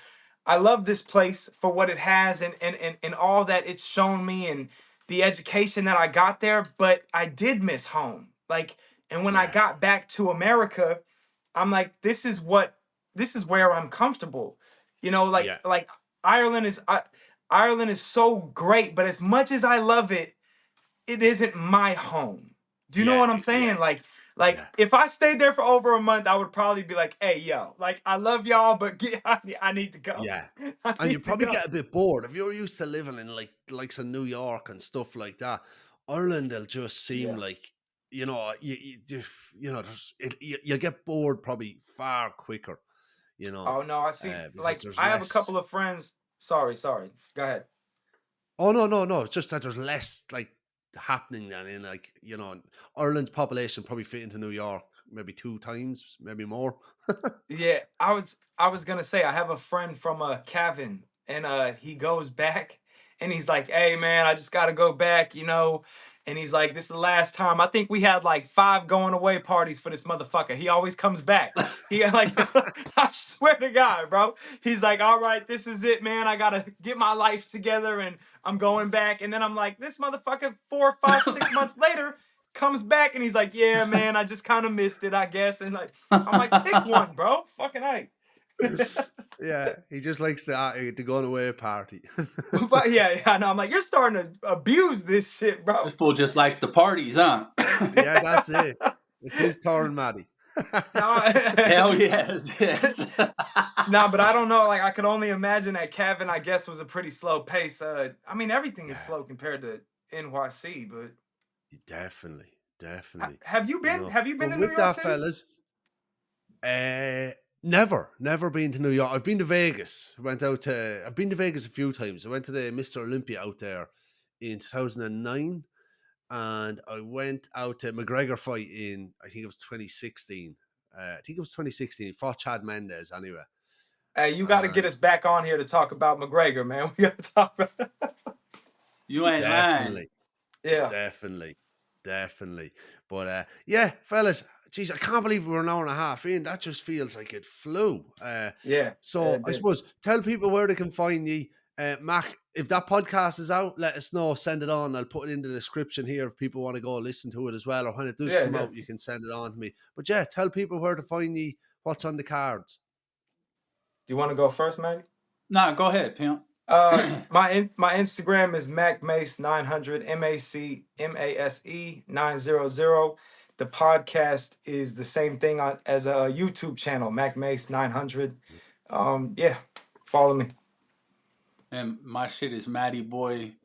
I love this place for what it has and all that it's shown me and the education that I got there, but I did miss home. Like, and when I Yeah, got back to America, I'm like, this is where I'm comfortable. You know, yeah, like Ireland is Ireland is so great, but as much as I love it, it isn't my home. Do you know yeah, what I'm yeah, saying? Like yeah, if I stayed there for over a month, I would probably be like, "Hey, yo, like I love y'all, but I need to go. yeah. I And you need to probably go." get a bit bored if you're used to living in like in New York and stuff like that. Ireland will just seem Yeah. like you know you know you'll get bored probably far quicker. You know, Oh no, I see. because Like there's I have a less. couple of friends. Sorry. Go ahead. Oh no! It's just that there's less like happening than in like you know Ireland's population probably fit into New York maybe two times, maybe more. Yeah, I was gonna say I have a friend from Cavan, and he goes back, and he's like, "Hey man, I just gotta go back," you know. And he's like, "This is the last time." I think we had like 5 going away parties for this motherfucker. He always comes back. He like, I swear to God, bro. He's like, "All right, this is it, man. I gotta get my life together, and I'm going back." And then I'm like, this motherfucker, 4, 5, 6 months later, comes back, and he's like, "Yeah, man, I just kind of missed it, I guess." And like. I'm like, pick one, bro. Fucking A. Yeah, he just likes the going away party. But yeah, I know. I'm like, you're starting to abuse this shit, bro. This fool just likes the parties, huh? Yeah, that's it. It's his turn, Matty. No, Hell yes, yes. nah, but I don't know. Like, I could only imagine that Kevin, I guess, was a pretty slow pace. I mean, everything is Yeah, slow compared to NYC, but definitely, definitely. have you You been? know, Have you been but to New with York that, City? fellas, never been to New York. I've been to Vegas. I've been to Vegas a few times. I went to the Mr. Olympia out there in 2009, and I went out to McGregor fight in I think it was 2016. I think it was 2016. He fought Chad Mendes anyway. Hey, you got to get And us back on here to talk about McGregor, man. We got to talk about. You ain't lying. definitely, Yeah, definitely, definitely. But yeah, fellas, geez, I can't believe we're an hour and a half in. That just feels like it flew. yeah, yeah. So It I did. suppose tell people where they can find you. Mac, if that podcast is out, let us know. Send it on. I'll put it in the description here if people want to go listen to it as well. Or when it does Yeah, come yeah. out, you can send it on to me. But yeah, tell people where to find you, what's on the cards. Do you want to go first, man? Nah, go ahead, pimp. My Instagram is MacMase900 MACMASE 900. The podcast is the same thing as a YouTube channel, MacMase900. Yeah, follow me. And my shit is Matty Boy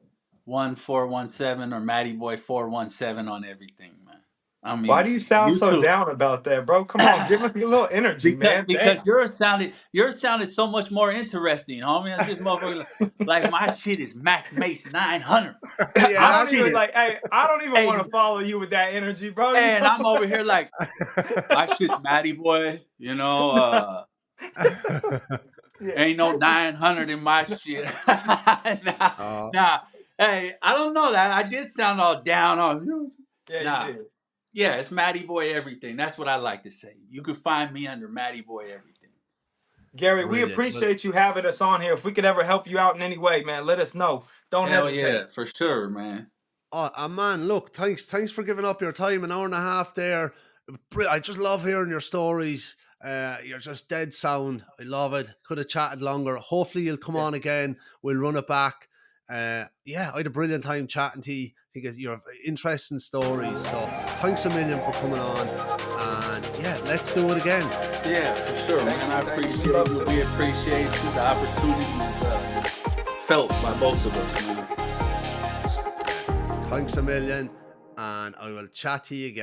1417 or Matty Boy 417 on everything, man. I'm Why do you easy. sound so YouTube. down about that, bro? Come on, give me a little energy, because man. because Damn. yours sounded so much more interesting, homie. This motherfucker like my shit is Mac Mace 900. Yeah, I My don't that's shit even is it. like. Hey, I don't even want hey, to follow you with that energy, bro. You and know. I'm over here like my shit's Matty Boy, you know, Yeah, ain't no 900 in my shit. nah, uh, nah. Hey, I don't know that. I did sound all down on yeah, you nah. did. Yeah, it's Matty Boy everything. That's what I like to say. You can find me under Matty Boy everything. Gary, we brilliant. Well, appreciate you having us on here. If we could ever help you out in any way, man, let us know. Don't Hell hesitate. yeah, for sure, man. Oh, man, look, thanks for giving up your time, an hour and a half there. I just love hearing your stories. You're just dead sound. I love it. Could have chatted longer. Hopefully you'll come on again. We'll run it back. Yeah, I had a brilliant time chatting to you. I think you're interesting stories. So thanks a million for coming on. And yeah, let's do it again. Yeah, for sure, man. I appreciate you. We appreciate you. The opportunity is felt by both of us, man. Thanks a million. And I will chat to you again.